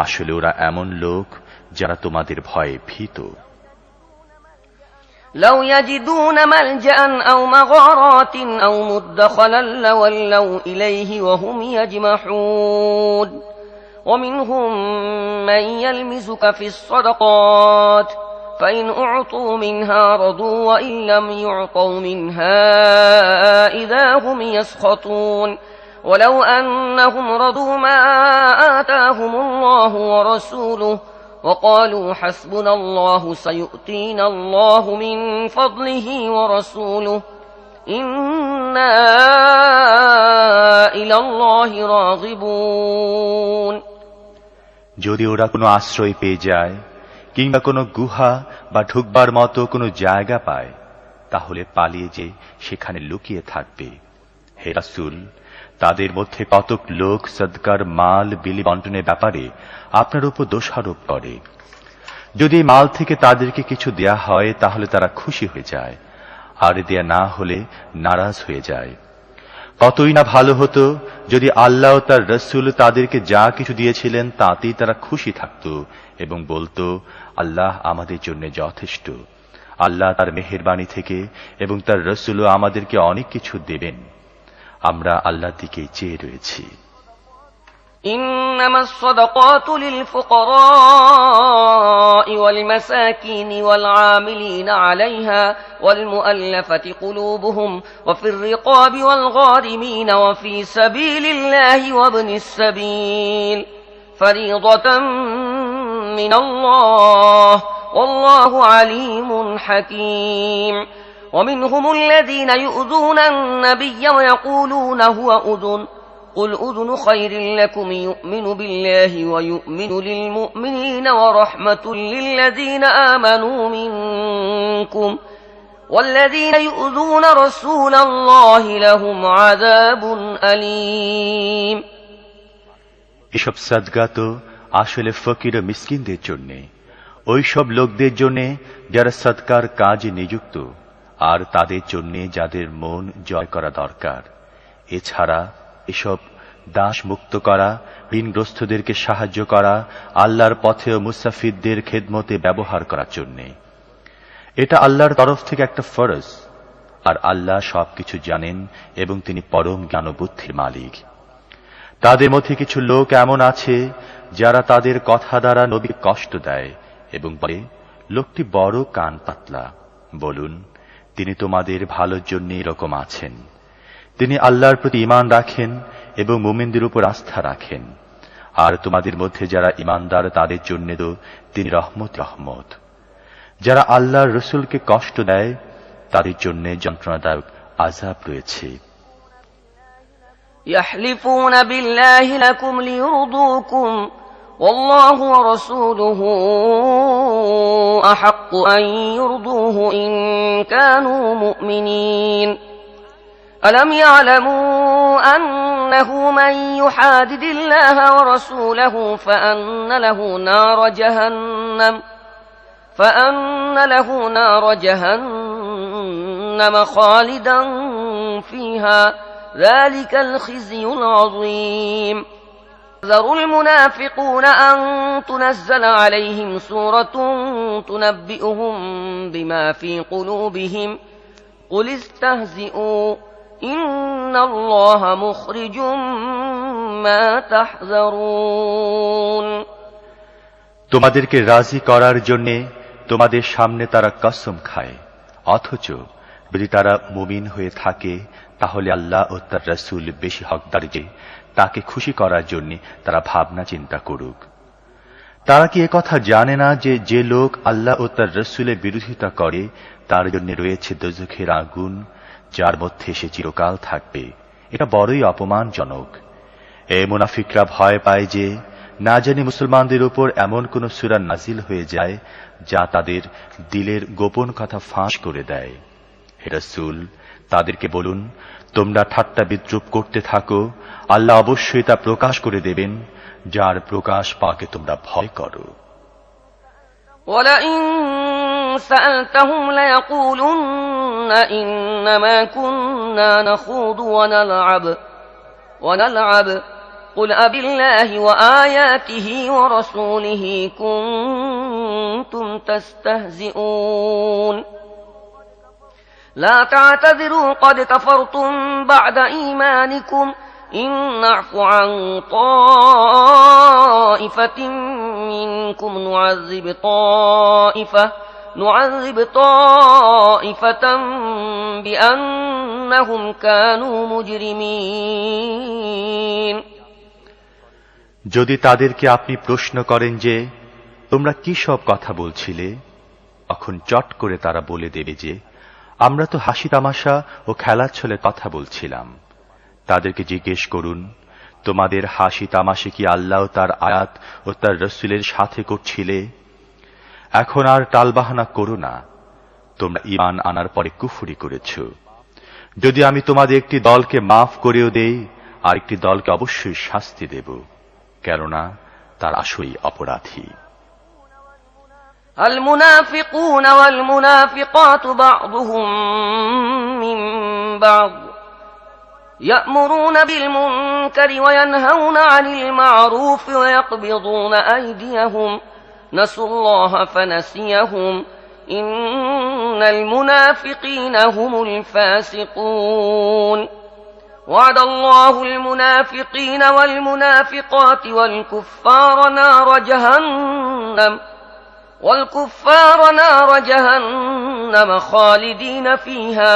আসলে ওরা এমন লোক যারা তোমাদের ভয়ে ভীত। لو يجدون ملجأ أو مغارات أو مدخلا لولوا إليه وهم يجمحون ومنهم من يلمزك في الصدقات فإن أعطوا منها رضوا وإن لم يعطوا منها إذا هم يسخطون ولو أنهم رضوا ما آتاهم الله ورسوله وقالوا حسبنا الله سيؤتينا الله من فضله ورسوله إنا إلى الله راغبون। যদি ওরা কোনো আশ্রয় পেয়ে যায় কিংবা কোনো গুহা বা ঢুকবার মতো কোনো জায়গা পায়, তাহলে পালিয়ে যে সেখানে লুকিয়ে থাকবে। হে রাসূল, তাদের মধ্যে কতক লোক সদকার মাল বিলি বন্টনের ব্যাপারে আপনার উপর দোষারোপ করে। যদি মাল থেকে তাদেরকে কিছু দেয়া হয় তাহলে তারা খুশি হয়ে যায়, আর দেয়া না হলে নারাজ হয়ে যায়। কতই না ভালো হতো যদি আল্লাহ ও তার রাসূল তাদেরকে যা কিছু দিয়েছিলেন তাতেই তারা খুশি থাকত এবং বলতো, আল্লাহ আমাদের জন্য যথেষ্ট। আল্লাহ তার মেহেরবানি থেকে এবং তার রাসূলও আমাদেরকে অনেক কিছু দেবেন। আমরা আল্লাহর দিকেই চেয়ে রয়েছি। إنما الصدقات للفقراء والمساكين والعاملين عليها والمؤلفة قلوبهم وفي الرقاب والغارمين وفي سبيل الله وابن السبيل فريضة من الله والله عليم حكيم ومنهم الذين يؤذون النبي ويقولون هو أذن قل أذن خير لكم يؤمن بالله ويؤمن للمؤمنين ورحمة للذين آمنوا منكم والذين يؤذون رسول الله لهم عذاب أليم। এসব সাদকা তো আসলে ফকির ও মিসকিনদের জন্য, ওই সব লোকদের জন্য যারা সাদকার কাজে নিযুক্ত, আর তাদের জন্য যাদের মন জয় করা দরকার। এছাড়া এসব দাস মুক্ত করা, ঋণগ্রস্তদেরকে সাহায্য করা, আল্লাহর পথে ও মুসাফিরদের খেদমতে ব্যবহার করার জন্য। এটা আল্লাহর তরফ থেকে একটা ফরজ, আর আল্লাহ সবকিছু জানেন এবং তিনি পরম জ্ঞান ও বুদ্ধির মালিক। তাদের মধ্যে কিছু লোক এমন আছে যারা তাদের কথা দ্বারা নবীকে কষ্ট দেয় এবং বলে, লোকটি বড় কান পাতলা। বলুন, তিনি তোমাদের ভালোর জন্য এরকম আছেন। তিনি আল্লাহর প্রতি ঈমান রাখেন এবং মুমিনদের উপর আস্থা রাখেন, আর তোমাদের মধ্যে যারা ঈমানদার তাদের জন্য তো তিনি রহমত। যারা আল্লাহর রাসূলকে কষ্ট দেয় তাদের জন্য যন্ত্রণাদায়ক আযাব রয়েছে। يحلفون بالله لكم ليرضوكم والله ورسوله أحق أن يرضوه إن كانوا مؤمنين ألم يعلموا أنه من يحادد الله ورسوله فأن له نار جهنم خالدا فيها ذلك الخزي العظيم ذروا المنافقون أن تنزل عليهم سورة تنبئهم بما في قلوبهم قل استهزئوا إن الله مخرج ما تحذرون। তোমাদেরকে রাজি করার জন্য তোমাদের সামনে তারা কসম খায়, অথচ যদি তারা মুমিন হয়ে থাকে তাহলে আল্লাহ ও তার রাসূল বেশি হকদার যে তাকে খুশি করার জন্য তারা ভাবনা চিন্তা করুক। তারা কি একথা জানে না যে যে লোক আল্লাহ ও তার রাসূলের বিরোধিতা করে তার জন্য রয়েছে দোজখের আগুন, যার মধ্যে সে চিরকাল থাকবে। এটা বড়ই অপমানজনক। এই মুনাফিকরা ভয় পায় যে না জানি মুসলমানদের উপর এমন কোন সূরা নাজিল হয়ে যায় যা তাদের দিলের গোপন কথা ফাঁস করে দেয়। হে রাসূল, তাদেরকে বলুন, তোমরা ঠাট্টা বিদ্রূপ করতে থাকো, আল্লাহ অবশ্যই তা প্রকাশ করে দেবেন, যার প্রকাশ পাকে তোমরা ভয় করো। وَلَئِن سألتهم ليقولن إنما كنا نخوض ونلعب قل أبالله وآياته ورسوله كنتم تستهزئون لا تعتذروا قد كفرتم بعد إيمانكم إن نعف عن طائفة منكم نعذب طائفة بأنهم كانوا مجرمين যদি তাদেরকে আপনি প্রশ্ন করেন যে তোমরা কি সব কথা বলছিলে, তখন চট করে তারা বলে দেবে যে আমরা তো হাসি তামাশা ও খেলার ছলে কথা বলছিলাম। তাদেরকে জিজ্ঞেস করুন, তোমাদের হাসি তামাশা কি আল্লাহ তার আয়াত ও তার রাসূলের সাথে করছিলে? এখন আর টালবাহানা করো না, তোমরা ঈমান আনার পরে কুফরি করেছ। যদি আমি তোমাদের একটি দলকে মাফ করেও দেই, আর একটি দলকে অবশ্যই শাস্তি দেব, কেননা তার আসলেই অপরাধী। المنافقون والمنافقات بعضهم من بعض يأمرون بالمنكر وينهون عن المعروف ويقبضون أيديهم نسوا الله فنسيهم إن المنافقين هم الفاسقون وعد الله المنافقين والمنافقات والكفار نار جهنم خالدين فيها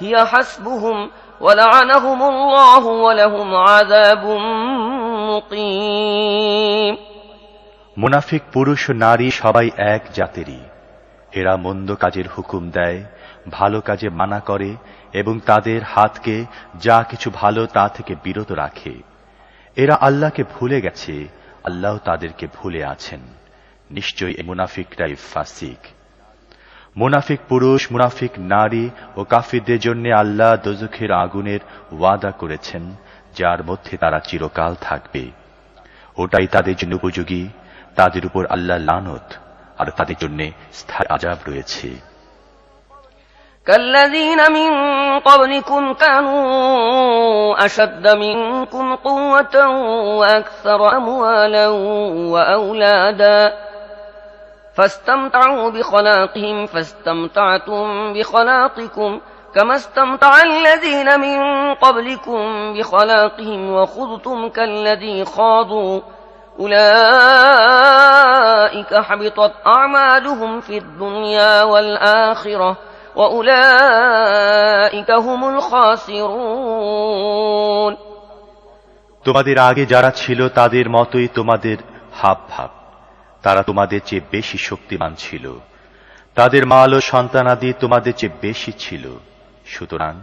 هي حسبهم ولعنهم الله ولهم عذاب مقيم মুনাফিক পুরুষ ও নারী সবাই এক জাতেরই। এরা মন্দ কাজের হুকুম দেয়, ভালো কাজে মানা করে এবং তাদের হাতকে যা কিছু ভালো তা থেকে বিরত রাখে। এরা আল্লাহকে ভুলে গেছে, আল্লাহ তাদেরকে ভুলে আছেন। নিশ্চয়ই এই মুনাফিকরাই ফাসিক। মুনাফিক পুরুষ, মুনাফিক নারী ও কাফিরদের জন্য আল্লাহ দোজখের আগুনের ওয়াদা করেছেন, যার মধ্যে তারা চিরকাল থাকবে। ওটাই তাদের জন্য উপযোগী, তাদের উপর আল্লাহ লানত, আর তাদের জন্য স্থায়ী আযাব রয়েছে। كالذين من قبلكم كانوا أشد منكم قوة وأكثر أموالا وأولادا فاستمتعوا بخلاقهم فاستمتعتم بخلاقكم كما استمتع الذين من قبلكم بخلاقهم وخضتم كالذي خاضوا أولئك حبطت أعمالهم في الدنيا والآخرة وأولئك هم الخاسرون তোমাদের আগে যারা ছিল তাদের মতোই তোমাদের হাবভাব। তারা তোমাদের চেয়ে বেশি শক্তিমান ছিল, তাদের মাল ও সন্তানাদি তোমাদের চেয়ে বেশি ছিল। সুতরাং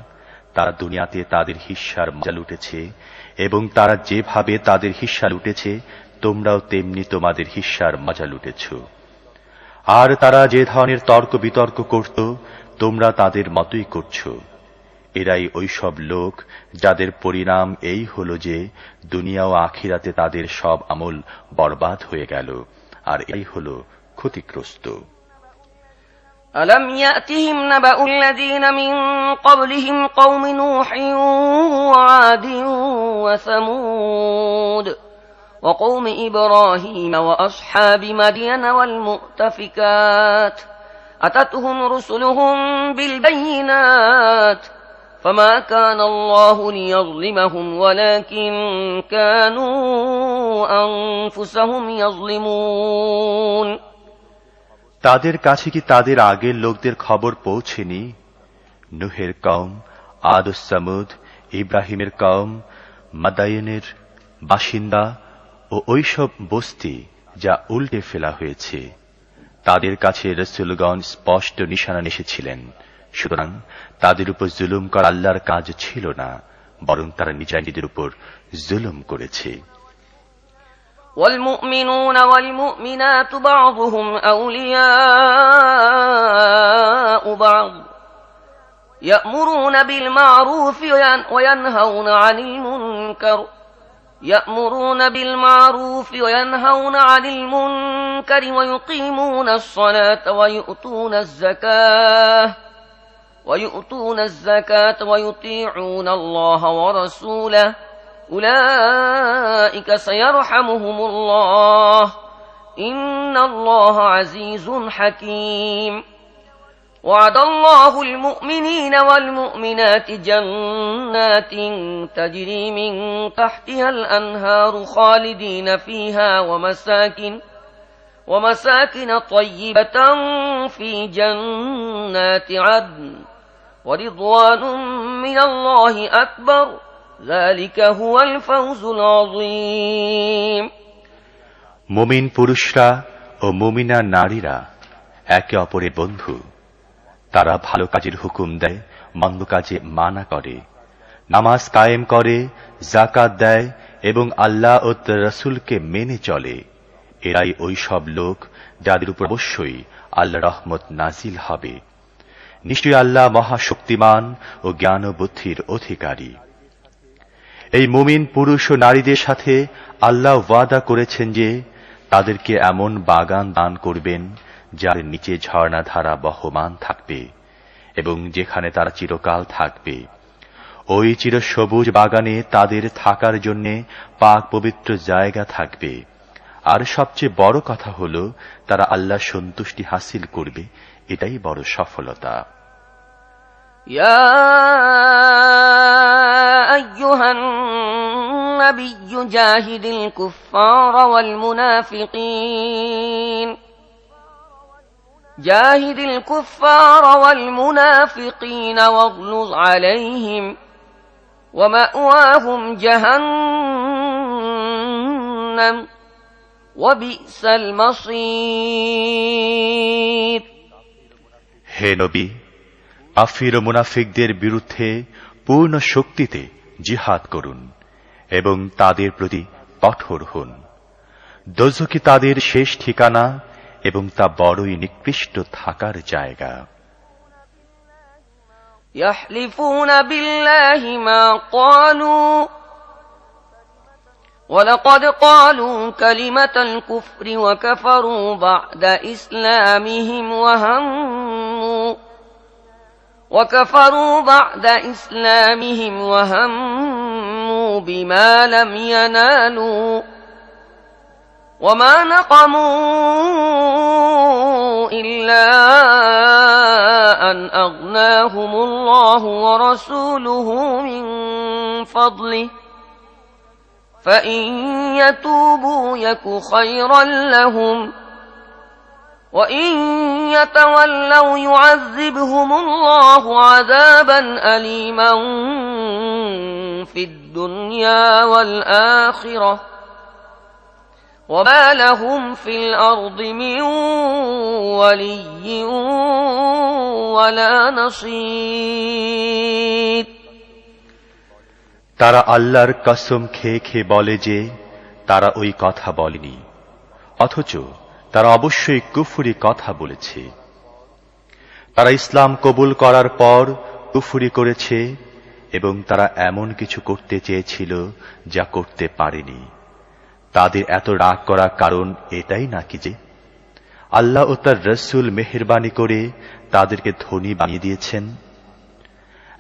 তারা দুনিয়াতে তাদের হিস্সার মজা লুটেছে, এবং তারা যেভাবে তাদের হিস্সা লুটেছে তোমরাও তেমনি তোমাদের হিস্সার মজা লুটেছ। আর তারা যে ধরনের তর্ক বিতর্ক করত, তোমরা তাদের মতোই করছ। এরাই ওইসব লোক যাদের পরিণাম এই হলো যে দুনিয়া ও আখিরাতে তাদের সব আমল বরবাদ হয়ে গেল, আর এই হলো ক্ষতিগ্রস্ত। ألم يأتهم نبأ الذين من قبلهم قوم نوح وعاد وثمود وقوم إبراهيم وأصحاب مدين والمؤتفكات أتتهم رسلهم بالبينات فما كان الله ليظلمهم ولكن كانوا أنفسهم يظلمون তাদের কাছে কি তাদের আগের লোকদের খবর পৌঁছেনি? নূহের কওম, আদ ও সামুদ, ইব্রাহিমের কওম, মাদায়েনের বাসিন্দা ও ওইসব বস্তি যা উল্টে ফেলা হয়েছে, তাদের কাছে রাসূলগণ স্পষ্ট নিশানা এসেছিলেন। সুতরাং তাদের উপর জুলুম করা আল্লাহর কাজ ছিল না, বরং তারা নিজেদের উপর জুলুম করেছে। والمؤمنون والمؤمنات بعضهم أولياء بعض يأمرون بالمعروف وينهون عن المنكر يأمرون بالمعروف وينهون عن المنكر ويقيمون الصلاة ويؤتون الزكاة ويطيعون الله ورسوله أولئك سيرحمهم الله إن الله عزيز حكيم وعد الله المؤمنين والمؤمنات جنات تجري من تحتها الأنهار خالدين فيها ومساكن طيبة في جنات عدن ورضوان من الله أكبر ذلك هو الفوز العظيم মুমিন পুরুষরা ও মুমিনা নারীরা একে অপরের বন্ধু। তারা ভালো কাজের হুকুম দেয়, মন্দ কাজে মানা করে, নামাজ কায়েম করে, যাকাত দেয় এবং আল্লাহ ও তার রাসূলকে মেনে চলে। এরাই ওই সব লোক যাদের উপর অবশ্যই আল্লাহর রহমত নাজিল হবে। নিশ্চয়ই আল্লাহ মহাশক্তিমান ও জ্ঞান ও বুদ্ধির অধিকারী। এই মুমিন পুরুষ ও নারীদের সাথে আল্লাহ ওয়াদা করেছেন যে তাদেরকে এমন বাগান দান করবেন যার নিচে ঝর্ণাধারা বহমান থাকবে এবং যেখানে তারা চিরকাল থাকবে। ওই চিরসবুজ বাগানে তাদের থাকার জন্য পাক পবিত্র জায়গা থাকবে। আর সবচেয়ে বড় কথা হলো তারা আল্লাহর সন্তুষ্টি হাসিল করবে, এটাই বড় সফলতা। ইয়া আইয়ুহান নাবিয়্যু জাহিদিল কুফফারা ওয়াল মুনাফিকিন ওয়াগলুজ আলাইহিম ওয়া মাওয়াহুম জাহান্নাম ওয়া বি'সাল মাসীর। হে নবী, কাফির ও মুনাফিকদের বিরুদ্ধে পূর্ণ শক্তিতে জিহাদ করুন এবং তাদের প্রতি কঠোর হন। দোজখই তাদের শেষ ঠিকানা এবং তা বড়ই নিকৃষ্ট থাকার জায়গা। ইয়াহলিফুনা বিল্লাহি মা ক্বালু ওয়ালাকাদ ক্বালু কালিমাতাল কুফরি ওয়া কাফারু বা'দা ইসলামিহিম ওয়া হাম্মু বিমা লাম ইয়ানালু وما نقموا إلا أن أغناهم الله ورسوله من فضله فإن يتوبوا يك خيرا لهم وإن يتولوا يعذبهم الله عذابا أليما في الدنيا والآخرة وما لهم في الأرض من ولي ولا نصير। তারা আল্লাহর কসম খেয়ে খেয়ে বলে যে তারা ওই কথা বলেনি, অথচ তারা অবশ্যই কুফরি কথা বলেছে। তারা ইসলাম কবুল করার পর কুফরি করেছে এবং তারা এমন কিছু করতে চেয়েছিল যা করতে পারেনি। তাদের এত রাগ করার কারণ এটাই নাকি যে আল্লাহ ও তার রাসূল মেহেরবানি করে তাদেরকে ধনী বানিয়ে দিয়েছেন।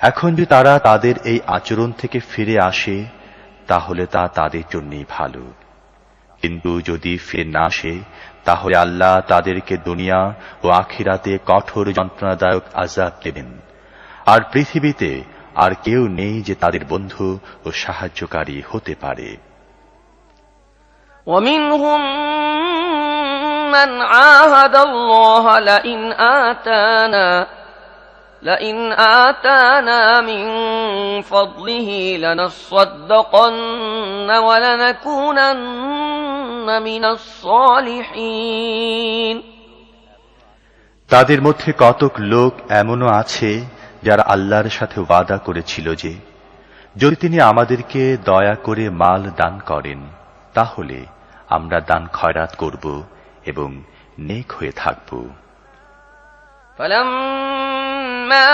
এখন যদি তারা তাদের এই আচরণ থেকে ফিরে আসে তাহলে তা তাদের জন্যই ভালো, কিন্তু যদি ফিরে না আসে তাহলে আল্লাহ তাদেরকে দুনিয়া ও আখিরাতে কঠোর যন্ত্রণাদায়ক আযাব দেবেন। আর পৃথিবীতে আর কেউ নেই যে তাদের বন্ধু ও সাহায্যকারী হতে পারে। ومنهم من عاهد الله لئن آتانا من فضله لنصدقن ولنكونن من الصالحين। তাদের মধ্যে কতক লোক এমনও আছে যারা আল্লাহর সাথে ওয়াদা করেছিল যে যদি তিনি আমাদেরকে দয়া করে মাল দান করেন তাহলে আমরা দান খয়রাত করব এবং নেক হয়ে থাকব। فلما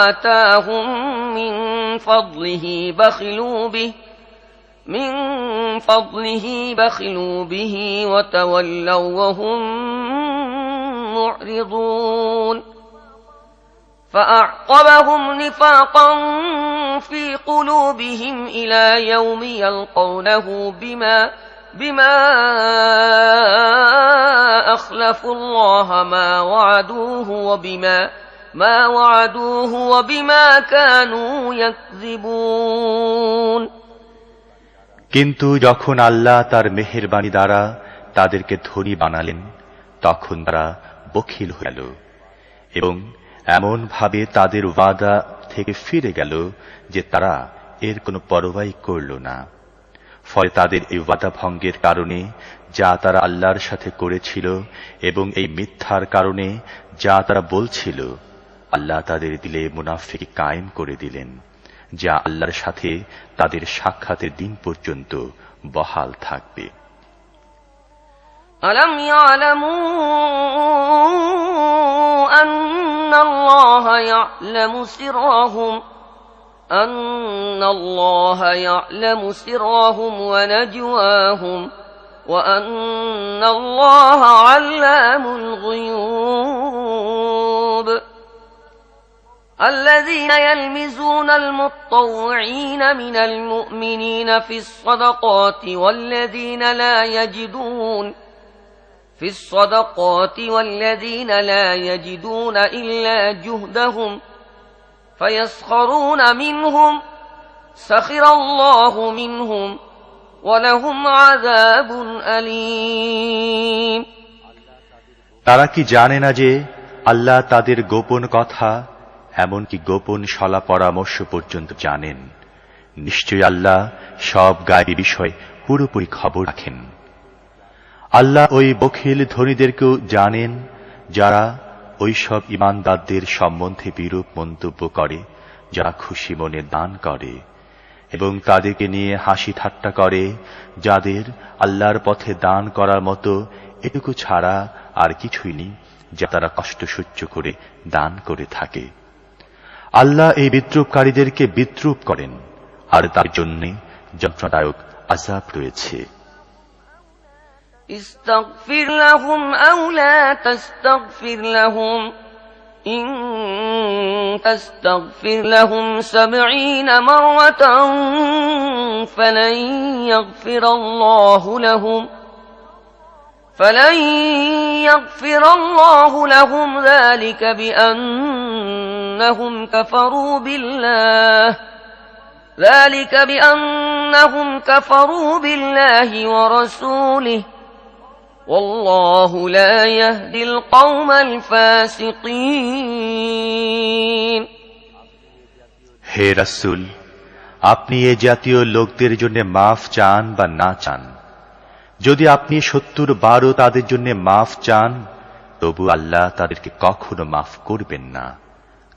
آتاهم من فضله بخلوا به وتولوا وهم معرضون فأعقبهم نفاقا في قلوبهم إلى يوم يلقونه بما أخلفوا الله ما وعدوه وبما كانوا يكذبون কিন্তু যখন আল্লাহ তার মেহেরবানি দ্বারা তাদেরকে ধনী বানালেন তখন তারা বখিল হয়ে গেল এবং এমন ভাবে তাদের ওয়াদা থেকে ফিরে গেল যে তারা এর কোনো পরোয়াই করল না। ফলে তাদের এই ওয়াদা ভঙ্গের কারণে যা তারা আল্লাহর সাথে করেছিল এবং এই মিথ্যার কারণে যা তারা বলছিল, আল্লাহ তাদের দিলে মুনাফিকি কায়েম করে দিলেন, যা আল্লাহর সাথে তাদের সাক্ষাতের দিন পর্যন্ত বহাল থাকবে। ألم يعلموا أن الله يعلم سرهم ونجواهم وأن الله علام الغيوب الذين يلمزون المطوعين من المؤمنين في الصدقات والذين لا يجدون إلا جهدهم فيسخرون منهم سخر الله منهم ولهم عذاب أليم তারা কি জানে না যে আল্লাহ তাদের গোপন কথা এমনকি গোপন সলা পরামর্শ পর্যন্ত জানেন? নিশ্চয়ই আল্লাহ সব গায়েবী বিষয় পুরোপুরি খবর রাখেন। আল্লাহ ওই বখিল ধনীদেরকেও জানেন যারা ওই সব ঈমানদারদের সম্বন্ধে বিরূপ মন্তব্য করে, যারা খুশি মনে দান করে এবং তাদেরকে নিয়ে হাসি ঠাট্টা করে, যাদের আল্লাহর পথে দান করার মতো এটুকু ছাড়া আর কিছুই নেই, যা তারা কষ্ট সহ্য করে দান করে থাকে। আল্লাহ এই বিদ্রুপকারীদেরকে বিদ্রুপ করেন আর তার জন্য যন্ত্রণাদায়ক আযাব রয়েছে। استغفر لهم أو لا تستغفر لهم إن تستغفر لهم 70 مرة فلن يغفر الله لهم ذلك بأنهم كفروا بالله ورسوله والله لا يهدي القوم الفاسقين হে রাসূল, আপনি এ জাতীয় লোকদের জন্য মাফ চান বা না চান, যদি আপনি 70 বারও তাদের জন্য মাফ চান, তবু আল্লাহ তাদেরকে কখনো মাফ করবেন না,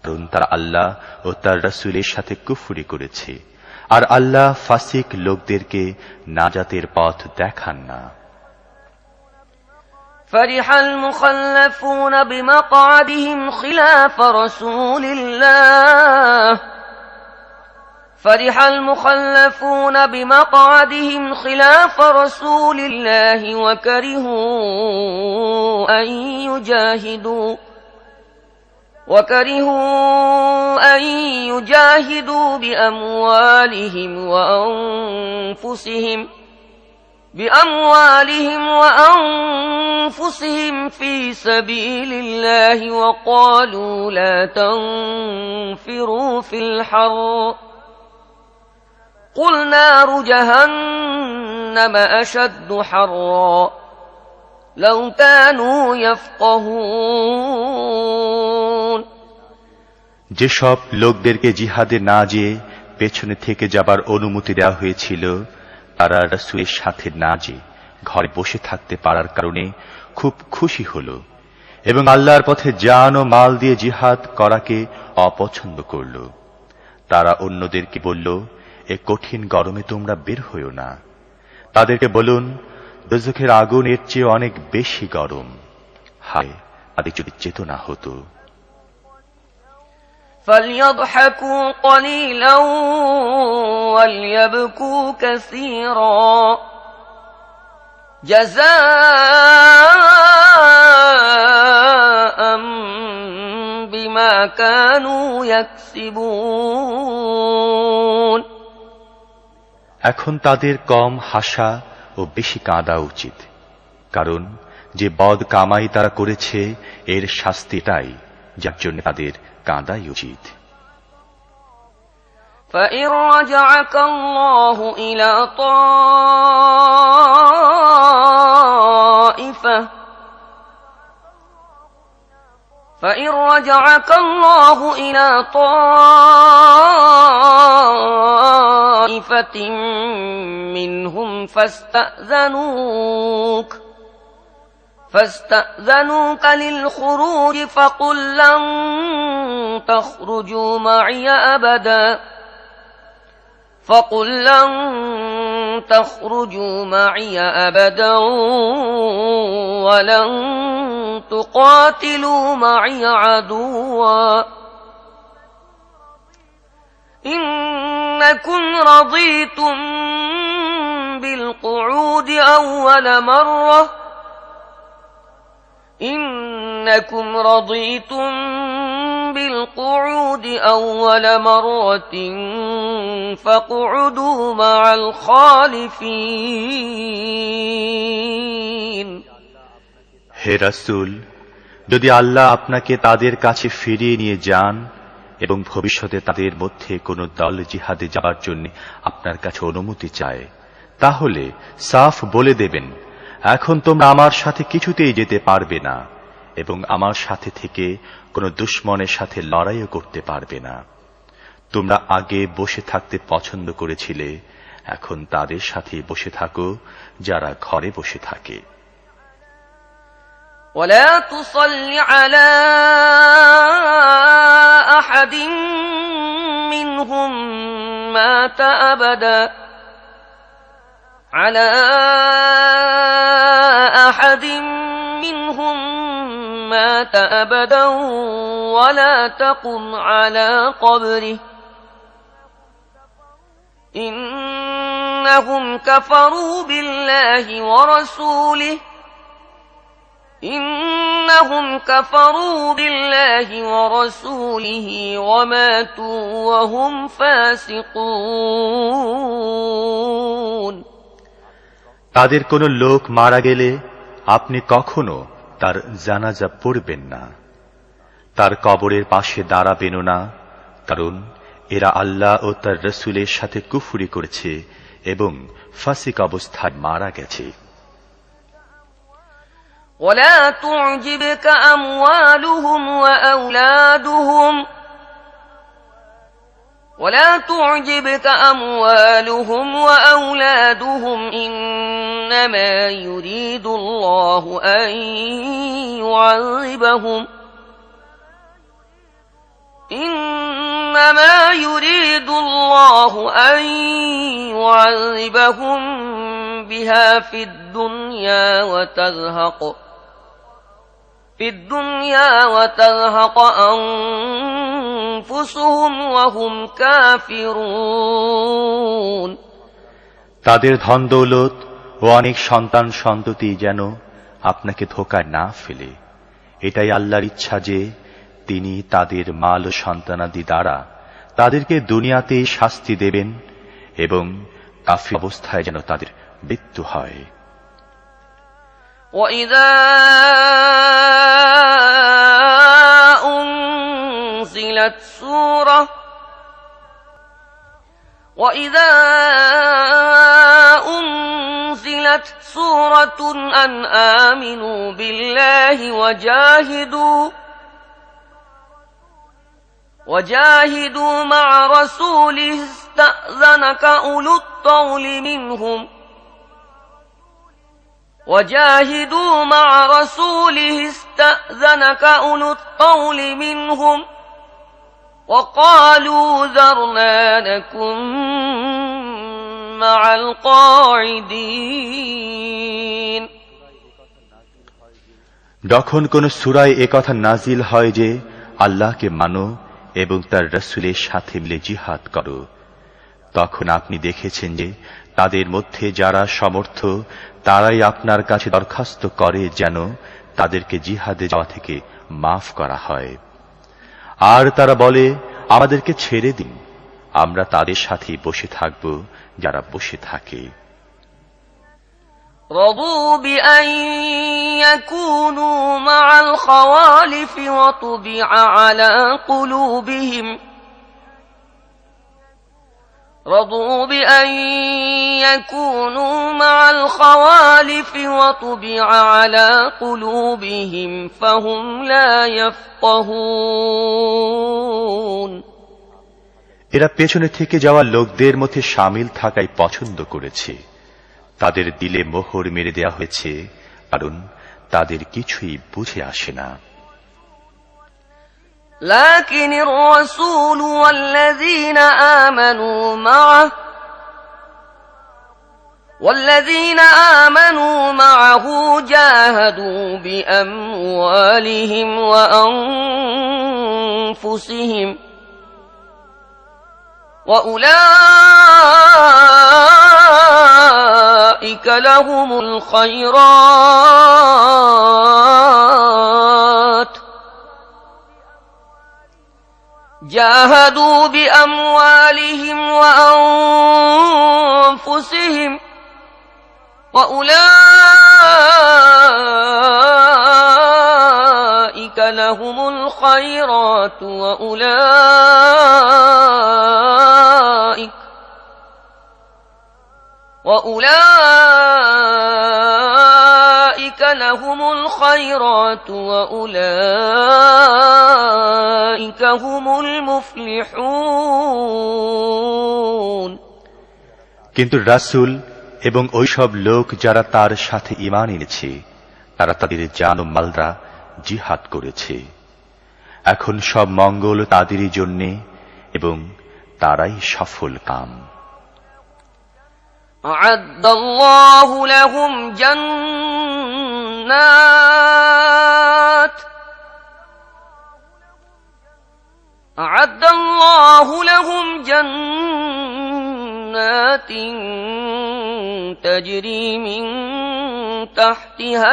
কারণ তারা আল্লাহ ও তার রাসূলের সাথে কুফরি করেছে, আর আল্লাহ ফাসিক লোকদেরকে নাজাতের পথ দেখান না। فرح المخلفون بمقعدهم خلاف رسول الله وكرهوا أن يجاهدوا بأموالهم وأنفسهم في سبيل الله وقالوا لا تنفروا في الحر قل نار جهنم أشد حرا لو كانوا يفقهون যেসব লোকদেরকে জিহাদে না যেয়ে পেছনে থেকে যাবার অনুমতি দেওয়া হয়েছিল, তারা রাসূলের সাথে না যেয়ে ঘরে বসে থাকতে পারার কারণে খুব খুশি হল এবং আল্লাহর পথে জান ও মাল দিয়ে জিহাদ করাকে অপছন্দ করল। তারা অন্যদেরকে বলল, এ কঠিন গরমে তোমরা বের হইও না। তাদেরকে বলুন, দোজখের আগুন এর চেয়ে অনেক বেশি গরম। হায়, তাদের যদি চেতনা হতো। فليضحكوا قليلا وليبكوا كثيرا جزاء بما كانوا يكسبون এখন তাদের কম হাসা ও বেশি কাঁদা উচিত, কারণ যে বদ কামাই তারা করেছে এর শাস্তিটাই যার জন্য তাদের কাঁদাই উচিত। فإن رجعك الله إلى طائفة منهم فاستأذنوك للخروج فقل لن تخرجوا معي أبدا ولن تقاتلوا معي عدوا إنكم رضيتم بالقعود أول مرة فاقعدوا مع الخالفين হে রাসূল, যদি আল্লাহ আপনাকে তাদের কাছে ফিরিয়ে নিয়ে যান এবং ভবিষ্যতে তাদের মধ্যে কোনো দল জিহাদে যাবার জন্য আপনার কাছে অনুমতি চায়, তাহলে সাফ বলে দেবেন, এখন তোমরা আমার সাথে কিছুতেই যেতে পারবে না এবং আমার সাথে থেকে কোনো দুশমনের সাথে লড়াইও করতে পারবে না। তোমরা আগে বসে থাকতে পছন্দ করেছিলে, এখন তাদের সাথে বসে থাকো যারা ঘরে বসে থাকে। ولا تصل على أحد منهم مات أبدا ولا تقم على قبره إنهم كفروا بالله ورسوله وماتوا وهم فاسقون তাদের কোনো লোক মারা গেলে আপনি কখনো তার জানাজা পড়বেন না, তার কবরের পাশে দাঁড়াবেনও না, কারণ এরা আল্লাহ ও তার রাসূলের সাথে কুফরি করেছে এবং ফাসিক অবস্থায় মারা গেছে। ولا تعجبك أموالهم وأولادهم إنما يريد الله أن يعذبهم بها في الدنيا وتزهق أنفسهم وهم كافرون তাদের ধন দৌলত ও অনেক সন্তান সন্ততি যেন আপনাকে ধোঁকায় না ফেলে, এটাই আল্লাহর ইচ্ছা যে তিনি তাদের মাল ও সন্তানাদি দ্বারা তাদেরকে দুনিয়াতে শাস্তি দেবেন এবং কাফির অবস্থায় যেন তাদের মৃত্যু হয়। وَإِذَا أُنزِلَتْ سُورَةٌ أَنْ آمِنُوا بِاللَّهِ وَجَاهِدُوا مَعَ رَسُولِهِ اسْتَأْذَنَكَ أُولُو الطَّوْلِ مِنْهُمْ وَقَالُوا ذَرْنَا نَكُن مَّعَ الْقَاعِدِينَ যখন কোন সূরায় একথা নাজিল হয় যে আল্লাহকে মানো এবং তার রাসূলের সাথে মিলে জিহাদ করো। তখন আপনি দেখেছেন যে তাদের মধ্যে যারা সমর্থ তারাই আপনার কাছে দরখাস্ত করে যেন তাদেরকে জিহাদে যাওয়া থেকে মাফ করা হয়। আর তারা বলে, আমাদেরকে ছেড়ে দিন, আমরা তাদের সাথেই বসে থাকব যারা বসে থাকে। رضوا بأن يكونوا مع الخوالف وطبع على قلوبهم رضوا بأن يكونوا مع الخوالف وطبع على قلوبهم فهم لا يفقهون এরা পেছনে থেকে যাওয়া লোকদের মধ্যে শামিল থাকাই পছন্দ করেছে। তাদের দিলে মোহর মেরে দেয়া হয়েছে, কারণ তাদের কিছুই বুঝে আসে না। لكن الرسول والذين آمنوا معه جاهدوا بأموالهم وأنفسهم وأولئك لهم الخيرات جاهدوا بأموالهم وأنفسهم وأولئك لهم الخيرات وأولئك لهم الخيرات وأولئك هم المفلحون কিন্তু রাসূল এবং ওইসব লোক যারা তার সাথে ঈমান এনেছে তারা তাদের জান ও মালরা জিহাদ করেছে। এখন সব মঙ্গল তাদেরই জন্য এবং তারাই সফল কাম। أعد الله لهم جنات تجري من تحتها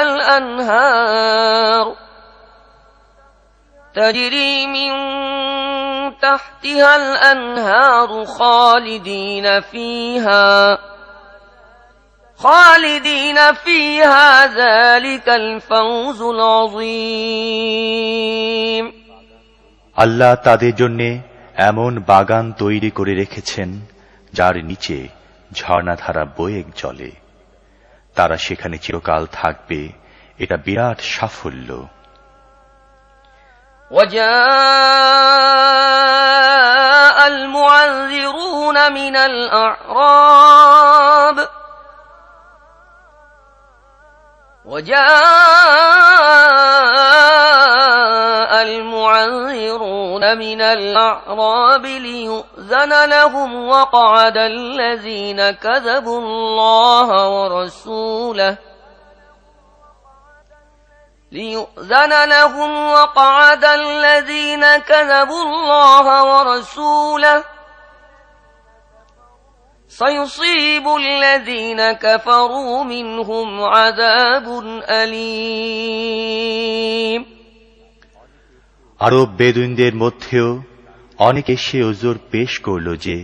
الأنهار خالدين فيها ذلك الفوز العظيم আল্লাহ তাদের জন্য এমন বাগান তৈরি করে রেখেছেন যার নিচে ঝর্ণাধারা বয়ে চলে, তারা সেখানে চিরকাল থাকবে, এটা বিরাট সাফল্য। وجاء المعذرون من الأعراب ليؤذن لهم وقعد الذين كذبوا الله ورسوله سيصيب الذين كفروا منهم عذاب أليم আরব বেদুইনদের মধ্যেও অনেকে সে ওজর পেশ করল যে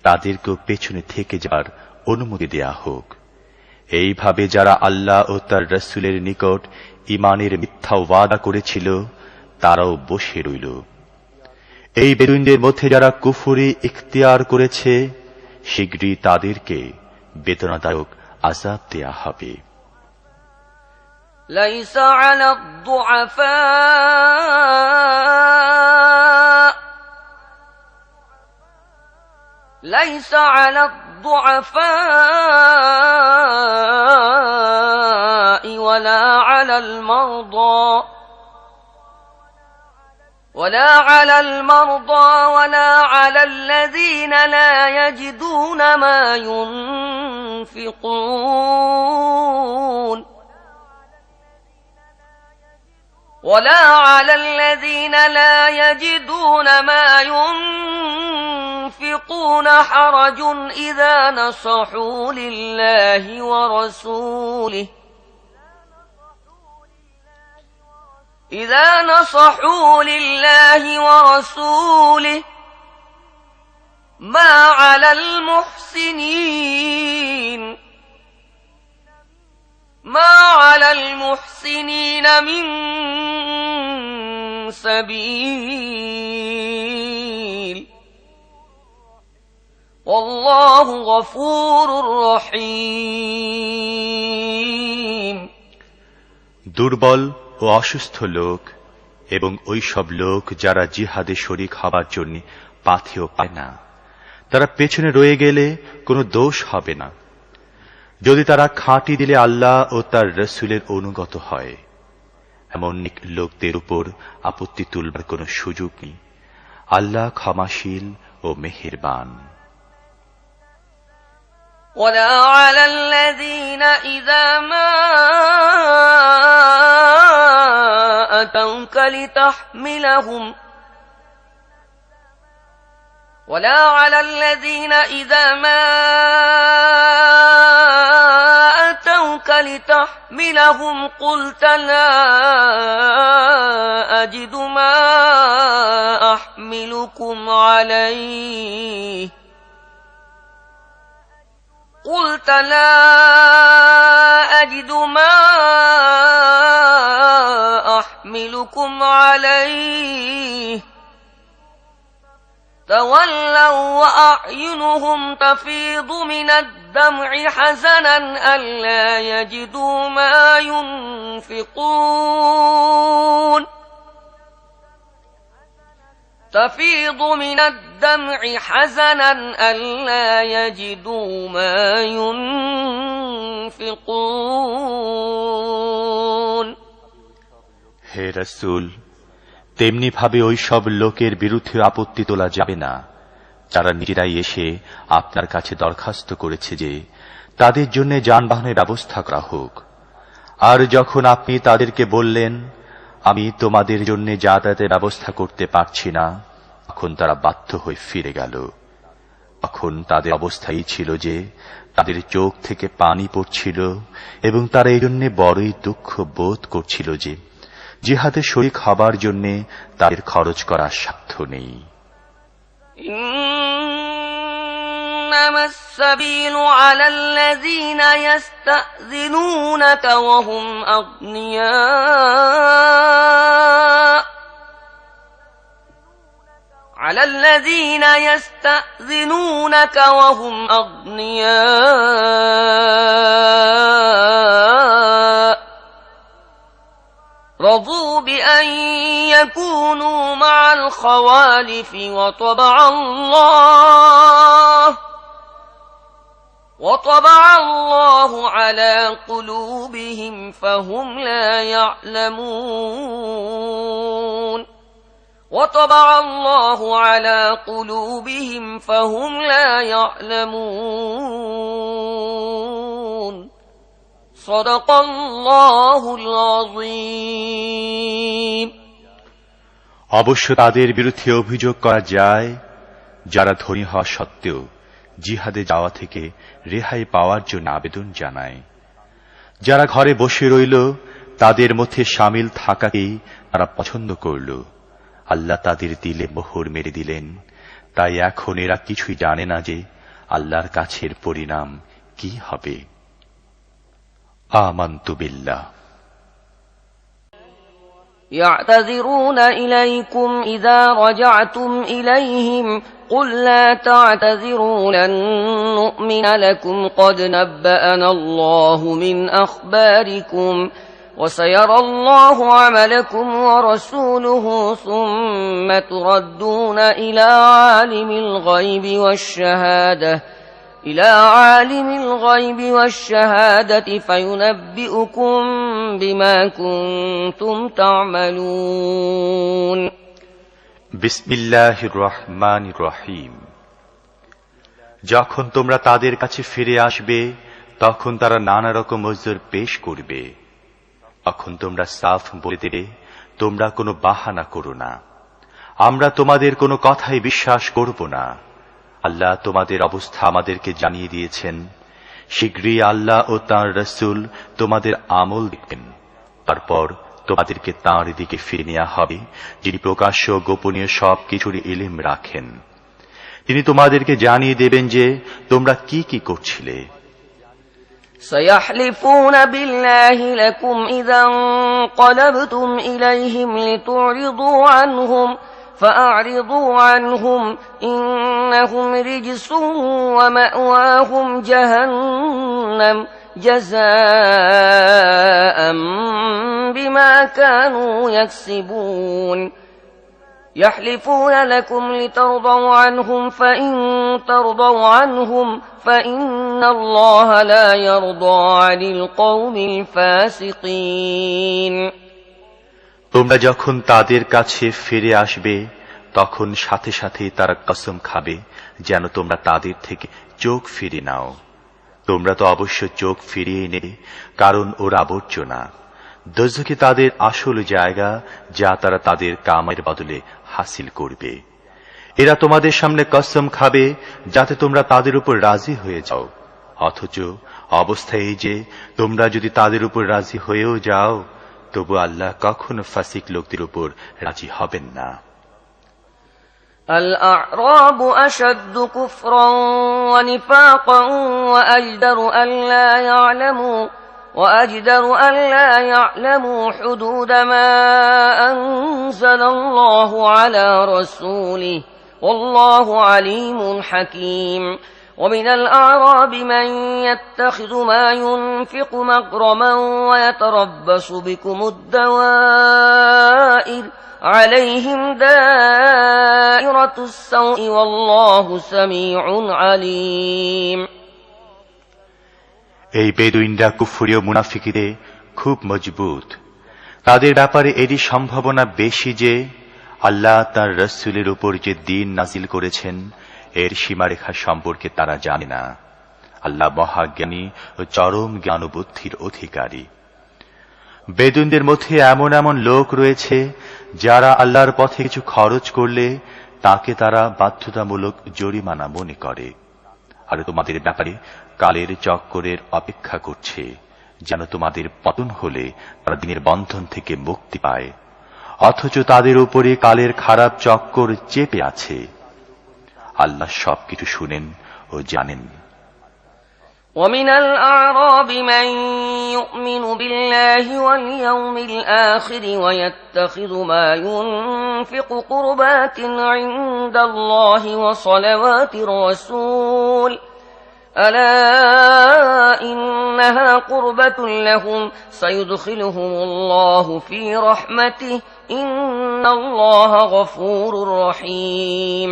তাদেরকেও পেছনে থেকে যাওয়ার অনুমতি দেয়া হোক। এইভাবে যারা আল্লাহ ও তার রাসূলের নিকট ঈমানের মিথ্যা ওয়াদা করেছিল তারাও বসে রইল। এই বেদুইনদের মধ্যে যারা কুফরি ইখতিয়ার করেছে শীঘ্রই তাদেরকে বেদনাদায়ক আযাব দেয়া হবে। ليس على الضعفاء ولا على المرضى ولا على الذين لا يجدون ما ينفقون ولا على الذين لا يجدون ما ينفقون حرج إذا نصحوا لله ورسوله ما على المحسنين من سبيل والله غفور رحيم। দুর্বল ও অসুস্থ লোক এবং ওই সব লোক যারা জিহাদে শরীক হবার জন্য পাথেও পায় না, তারা পেছনে রয়ে গেলে কোনো দোষ হবে না, যদি তারা খাঁটি দিলে আল্লাহ ও তার রসুলের অনুগত হয়। এমন লোকদের উপর আপত্তি তুলবার কোনো সুযোগ নেই। আল্লাহ ক্ষমাশীল ও মেহেরবান। ولا على الذين إذا ما أتوك لتحملهم قلت لا أجد ما أحملكم عليه تولوا وأعينهم تفيض من الدمع حزنا ألا يجدوا ما ينفقون হে রাসূল, তেমনি ভাবে ওই সব লোকের বিরুদ্ধে আপত্তি তোলা যাবে না যারা নিজেরাই এসে আপনার কাছে দরখাস্ত করেছে যে তাদের জন্য যানবাহনের ব্যবস্থা করা হোক। আর যখন আপনি তাদেরকে বললেন, আমি তোমাদের জন্য যাতায়াতের ব্যবস্থা করতে পারছি না, তখন তারা বাধ্য হয়ে ফিরে গেল। তখন তাদের অবস্থাই ছিল যে তাদের চোখ থেকে পানি পড়ছিল এবং তারা এই জন্য বড়ই দুঃখ বোধ করছিল যে জিহাদে শরীক হবার জন্য তাদের খরচ করার সাধ্য নেই। إنما السبيل على الذين يستأذنونك وهم أغنياء رضوا بأن يكونوا مع الخوالف وطبع الله على قلوبهم فهم لا يعلمون صدق الله العظيم। অবশ্য তাদের বিরুদ্ধে অভিযোগ করা যায় যারা ধনী হওয়া সত্ত্বেও জিহাদে যাওয়া থেকে রেহাই পাওয়ার জন্য আবেদন জানায়। যারা ঘরে বসে রইল তাদের মধ্যে শামিল থাকাকেই তারা পছন্দ করল। আল্লাহ তাদের দিলে মোহর মেরে দিলেন, তাই এখন এরা কিছুই জানে না যে আল্লাহর কাছের পরিণাম কি হবে। আমানতু বিল্লাহ। يعتذرون إليكم إذا رجعتم إليهم قل لا تعتذروا لن نؤمن لكم قد نبأنا الله من أخباركم وسيرى الله عملكم ورسوله ثم تردون إلى عالم الغيب والشهادة فينبئكم بما كنتم تعملون। বিসমিল্লাহির রহমানির রহিম। যখন তোমরা তাদের কাছে ফিরে আসবে তখন তারা নানা রকম ওযর পেশ করবে। তখন তোমরা সাফ বলে দেবে, তোমরা কোনো বাহানা করো না। আমরা তোমাদের কোনো কথাই বিশ্বাস করব না। আল্লাহ তোমাদের অবস্থা আমাদেরকে জানিয়ে দিয়েছেন। শীঘ্রই আল্লাহ ও তাঁর রাসূল তোমাদের আমল দেখবেন। তারপর তোমাদেরকে তাঁর দিকে ফিরে নেওয়া হবে, যিনি প্রকাশ্য ও গোপনীয় সব কিছুর ইলম রাখেন। তিনি তোমাদেরকে জানিয়ে দেবেন যে তোমরা কি কি করছিলে। سيحلفون بالله لكم إذا انقلبتم إليهم لتعرضوا عنهم فأعرضوا عنهم إنهم رجس ومأواهم جهنم جزاء بما كانوا يكسبون يحلفون لكم لترضوا عنهم فإن ترضوا عنهم فإن الله لا يرضى عن القوم الفاسقين তোমরা যখন তাদের কাছে ফিরে আসবে তখন সাথে সাথে তারা কসম খাবে যেন তোমরা তাদের থেকে চোখ ফিরে নাও। তোমরা তো অবশ্য চোখ ফিরিয়ে নেবে, কারণ ওরা আবর্জনা। দোজখে তাদের আসল জায়গা, যা তারা তাদের কামের বদলে হাসিল করবে। এরা তোমাদের সামনে কসম খাবে যাতে তোমরা তাদের উপর রাজি হয়ে যাও, অথচ অবস্থা এই যে তোমরা যদি তাদের উপর রাজি হয়েও যাও তবু আল্লাহ কখনো ফাসিক লোকদের উপর রাজি হবেন না। الأعراب أشد كفرا ونفاقا وأجدر ألا يعلموا حدود ما أنزل الله على رسوله والله عليم حكيم ومن الأعراب من يتخذ ما ينفق مغرما ويتربص بكم الدوائر عليهم دائرة السوء والله سميع عليم এই বেদুইনরা কুফরি ও মুনাফিকিরে খুব মজবুত। তাদের ব্যাপারে এরই সম্ভাবনা বেশি যে আল্লাহ তাঁর রাসূলের উপর যে দ্বীন নাজিল করেছেন এর সীমারেখা সম্পর্কে তারা জানে না। আল্লাহ মহাজ্ঞানী ও চরম জ্ঞান ও বুদ্ধির অধিকারী। বেদুইনদের মধ্যে এমন এমন লোক রয়েছে যারা আল্লাহর পথে কিছু খরচ করলে তাকে তারা বাধ্যতামূলক জরিমানা মনে করে, আর তোমাদের ব্যাপারে কালের চক্করের অপেক্ষা করছে, যেন তোমাদের পতন হলে তারা দিনের বন্ধন থেকে মুক্তি পায়, অথচ তাদের উপরে কালের খারাপ চক্কর চেপে আছে। আল্লাহ সবকিছু শুনেন ও জানেন। ومن الأعراب من يؤمن بالله واليوم الآخر ويتخذ ما ينفق قربات عند الله وصلوات الرسول ألا إنها قربة لهم سيدخلهم الله في رحمته إن الله غفور رحيم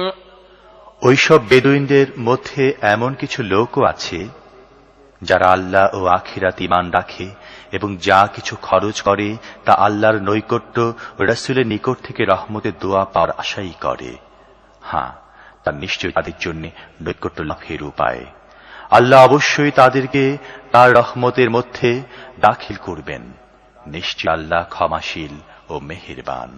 ওইসব বেদুইনদের মধ্যে এমন কিছু লোকও আছে যারা আল্লাহ ও আখিরাত ঈমান রাখে এবং যা কিছু খরচ করে তা আল্লাহর নৈকট্য ও রাসূলের নিকট থেকে রহমতের দোয়া পাওয়ার আশাই করে। হ্যাঁ, তা নিশ্চয় তাদের জন্য নৈকট্য লাভের উপায়। আল্লাহ অবশ্যই তাদেরকে তার রহমতের মধ্যে দাখিল করবেন। নিশ্চয় আল্লাহ ক্ষমাশীল ও মেহেরবান।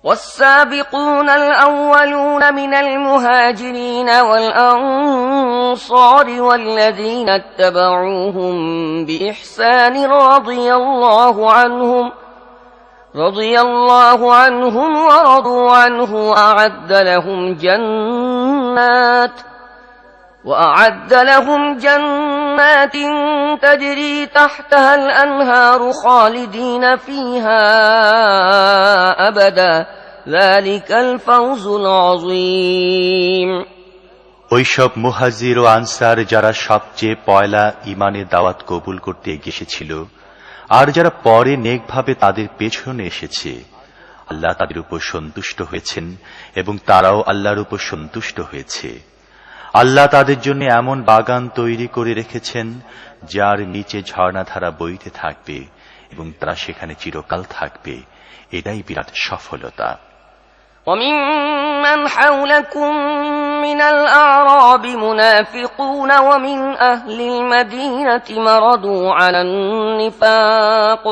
والسابقون الأولون من المهاجرين والأنصار والذين اتبعوهم بإحسان رضي الله عنهم ورضوا عنه وأعد لهم جنات تجري تحتها الأنهار خالدين فيها أبدا ذلك الفوز العظيم ওইসব মুহাজির ও আনসার যারা সবচেয়ে পয়লা ঈমানের দাওয়াত কবুল করতে এগিয়ে এসেছিল আর যারা পরে নেকভাবে তাদের পেছনে এসেছে, আল্লাহ তাদের উপর সন্তুষ্ট হয়েছেন এবং তারাও আল্লাহর উপর সন্তুষ্ট হয়েছে। আল্লাহ তাদের জন্য এমন বাগান তৈরি করে রেখেছেন যার নিচে ঝর্ণাধারা বইতে থাকবে এবং তারা সেখানে চিরকাল থাকবে। এটাই বিরাট সফলতা। وممن حولكم من الأعراب منافقون ومن أهل المدينة مرضوا على النفاق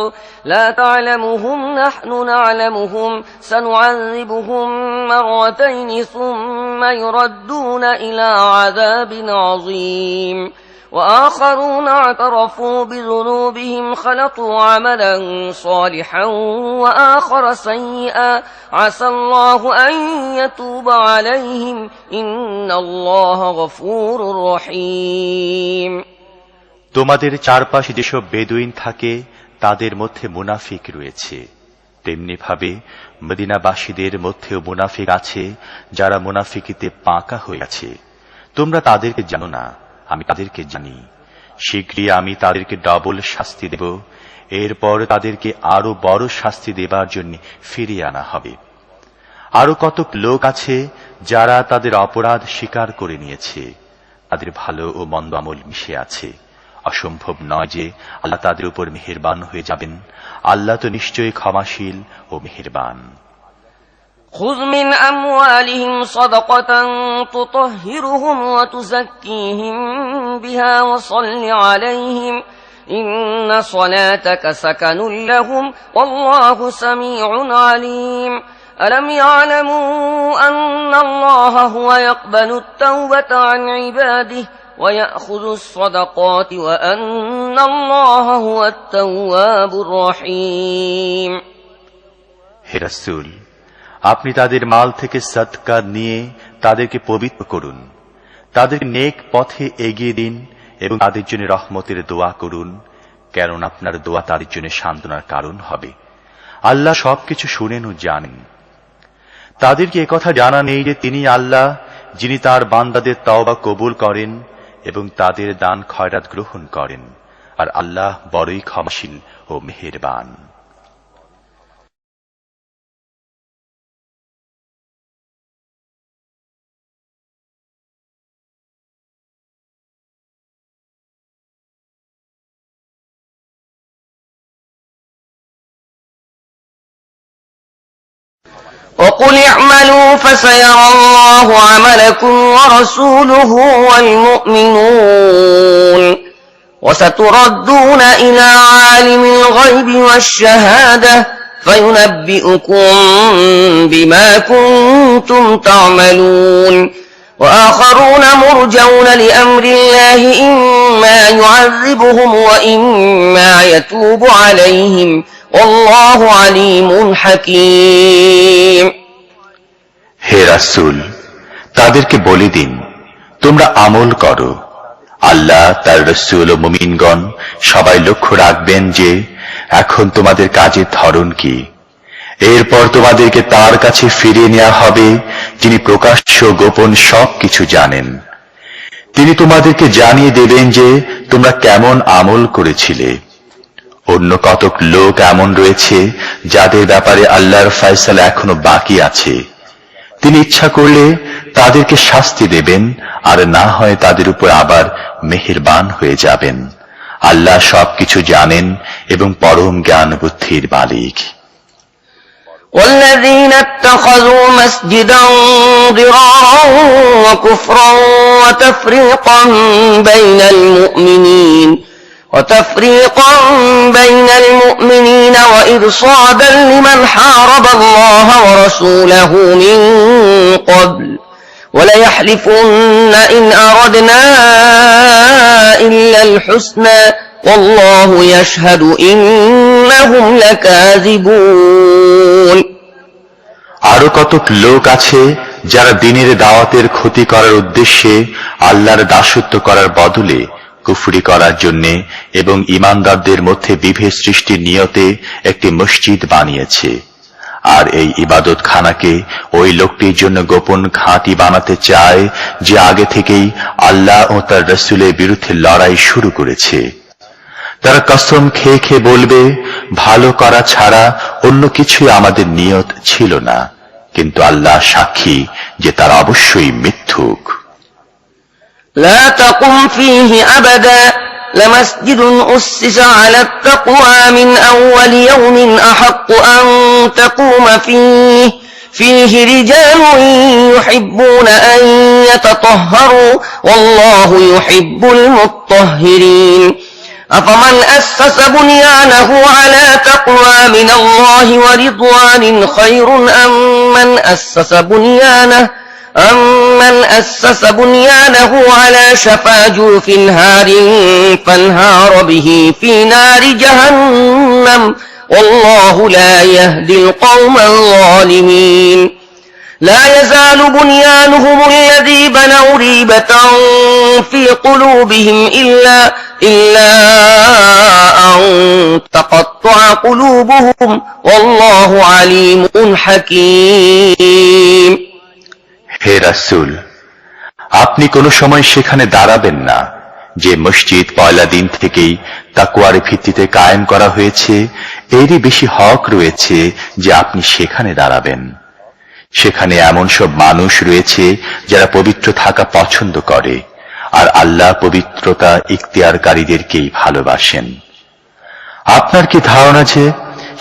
لا تعلمهم نحن نعلمهم سنعذبهم مرتين ثم يردون إلى عذاب عظيم وآخرون اعترفوا بذنوبهم خلطوا عملا صالحا وآخر سيئا عسى الله أن يتوب عليهم إن الله غفور رحيم। তোমাদের চারপাশে যেসব বেদুইন থাকে তাদের মধ্যে মুনাফিক রয়েছে, তেমনি ভাবে মদিনাবাসীদের মধ্যেও মুনাফিক আছে যারা মুনাফিকিতে পাকা হয়ে আছে। তোমরা তাদেরকে জানো না, আমি তাদেরকে জানি। শীঘ্রই আমি তাদেরকে ডবল শাস্তি দেব, এরপর তাদেরকে আরো বড় শাস্তি দেবার জন্য ফিরিয়ে আনা হবে। আরো কতক লোক আছে যারা তাদের অপরাধ স্বীকার করে নিয়েছে, তাদের ভালো ও মন্দ আমল মিশে আছে। অসম্ভব নয় যে আল্লাহ তাদের উপর মেহেরবান হয়ে যাবেন। আল্লাহ তো নিশ্চয়ই ক্ষমাশীল ও মেহেরবান। خذ من أموالهم صدقة تطهرهم وتزكيهم بها وصل عليهم إن صلاتك سكن لهم والله سميع عليم ألم يعلموا أن الله هو يقبل التوبة عن عباده ويأخذ الصدقات وأن الله هو التواب الرحيم। হে রাসূল, আপনি তাদের মাল থেকে সদকা নিয়ে তাদেরকে পবিত্র করুন, তাদের নেক পথে এগিয়ে দিন এবং তাদের জন্য রহমতের দোয়া করুন, কারণ আপনার দোয়া তাদের জন্য সান্ত্বনার কারণ হবে। আল্লাহ সবকিছু শুনেন ও জানেন। তাদেরকে একথা জানা নেই যে তিনি আল্লাহ, যিনি তার বান্দাদের তওবা কবুল করেন এবং তাদের দান খয়রাত গ্রহণ করেন, আর আল্লাহ বড়ই ক্ষমাশীল ও মেহেরবান। وقل اعملوا فسيرى الله عملكم ورسوله والمؤمنون وستردون إلى عالم الغيب والشهادة فينبئكم بما كنتم تعملون وآخرون مرجون لأمر الله إما يعذبهم وإما يتوب عليهم والله عليم حكيم। হে রাসূল, তাদেরকে বলে দিন, তোমরা আমল করো। আল্লাহ, তার রাসূল ও মুমিনগণ সবাই লক্ষ্য রাখবেন যে এখন তোমাদের কাজের ধরন কি। এরপর তোমাদেরকে তার কাছে ফিরিয়ে নেওয়া হবে, যিনি প্রকাশ্য গোপন সবকিছু জানেন। তিনি তোমাদেরকে জানিয়ে দেবেন যে তোমরা কেমন আমল করেছিলে। অন্য কতক লোক এমন রয়েছে যাদের ব্যাপারে আল্লাহর ফয়সালা এখনো বাকি আছে। তিনি ইচ্ছা করলে তাদেরকে শাস্তি দেবেন, আর না হয় তাদের উপর আবার মেহেরবান হয়ে যাবেন। আল্লাহ সবকিছু জানেন এবং পরম জ্ঞান বুদ্ধির মালিক। والذين اتخذوا مسجدا ضرارا وكفرا وتفريقا بين المؤمنين وإرصادا لمن حارب الله ورسوله من قبل وليحلفن إن أردنا إلا الحسنى والله يشهد إنهم لكاذبون। আরো কতক লোক আছে যারা দ্বীনের দাওয়াতের ক্ষতি করার উদ্দেশ্যে আল্লাহর দাসত্ব করার বদলে কুফরি করার জন্য এবং ঈমানদারদের মধ্যে বিভেদ সৃষ্টির নিয়তে একটি মসজিদ বানিয়েছে, আর এই ইবাদতখানাকে ওই লোকটির জন্য গোপন ঘাঁটি বানাতে চায় যে আগে থেকেই আল্লাহ ও তার রাসূলের বিরুদ্ধে লড়াই শুরু করেছে। তারা কসম খেয়ে খেয়ে বলবে, ভালো করা ছাড়া অন্য কিছুই আমাদের নিয়ত ছিল না, কিন্তু আল্লাহ সাক্ষী যে তারা অবশ্যই মিথ্যুক। لا تقم فيه أبدا لمسجد أسس على التقوى من أول يوم أحق أن تقوم فيه فيه رجال يحبون أن يتطهروا والله يحب المطهرين أفمن أسس بنيانه على تقوى من الله ورضوان خير أم من أسس بنيانه على شفا جرف هار فانهار به في نار جهنم والله لا يهدي القوم الظالمين لا يزال بنيانهم الذي بنوا ريبة في قلوبهم إلا أن تقطع قلوبهم والله عليم حكيم হে রাসূল, আপনি কোনো সময় সেখানে দাঁড়াবেন না যে মসজিদ পয়লা দিন থেকেই তাকওয়ার ভিত্তিতে কায়েম করা হয়েছে, এরই বেশি হক রয়েছে যে আপনি সেখানে দাঁড়াবেন। সেখানে এমন সব মানুষ রয়েছে যারা পবিত্র থাকা পছন্দ করে, আর আল্লাহ পবিত্রতা ইখতিয়ারকারীদেরকেই ভালোবাসেন। আপনার কি ধারণা যে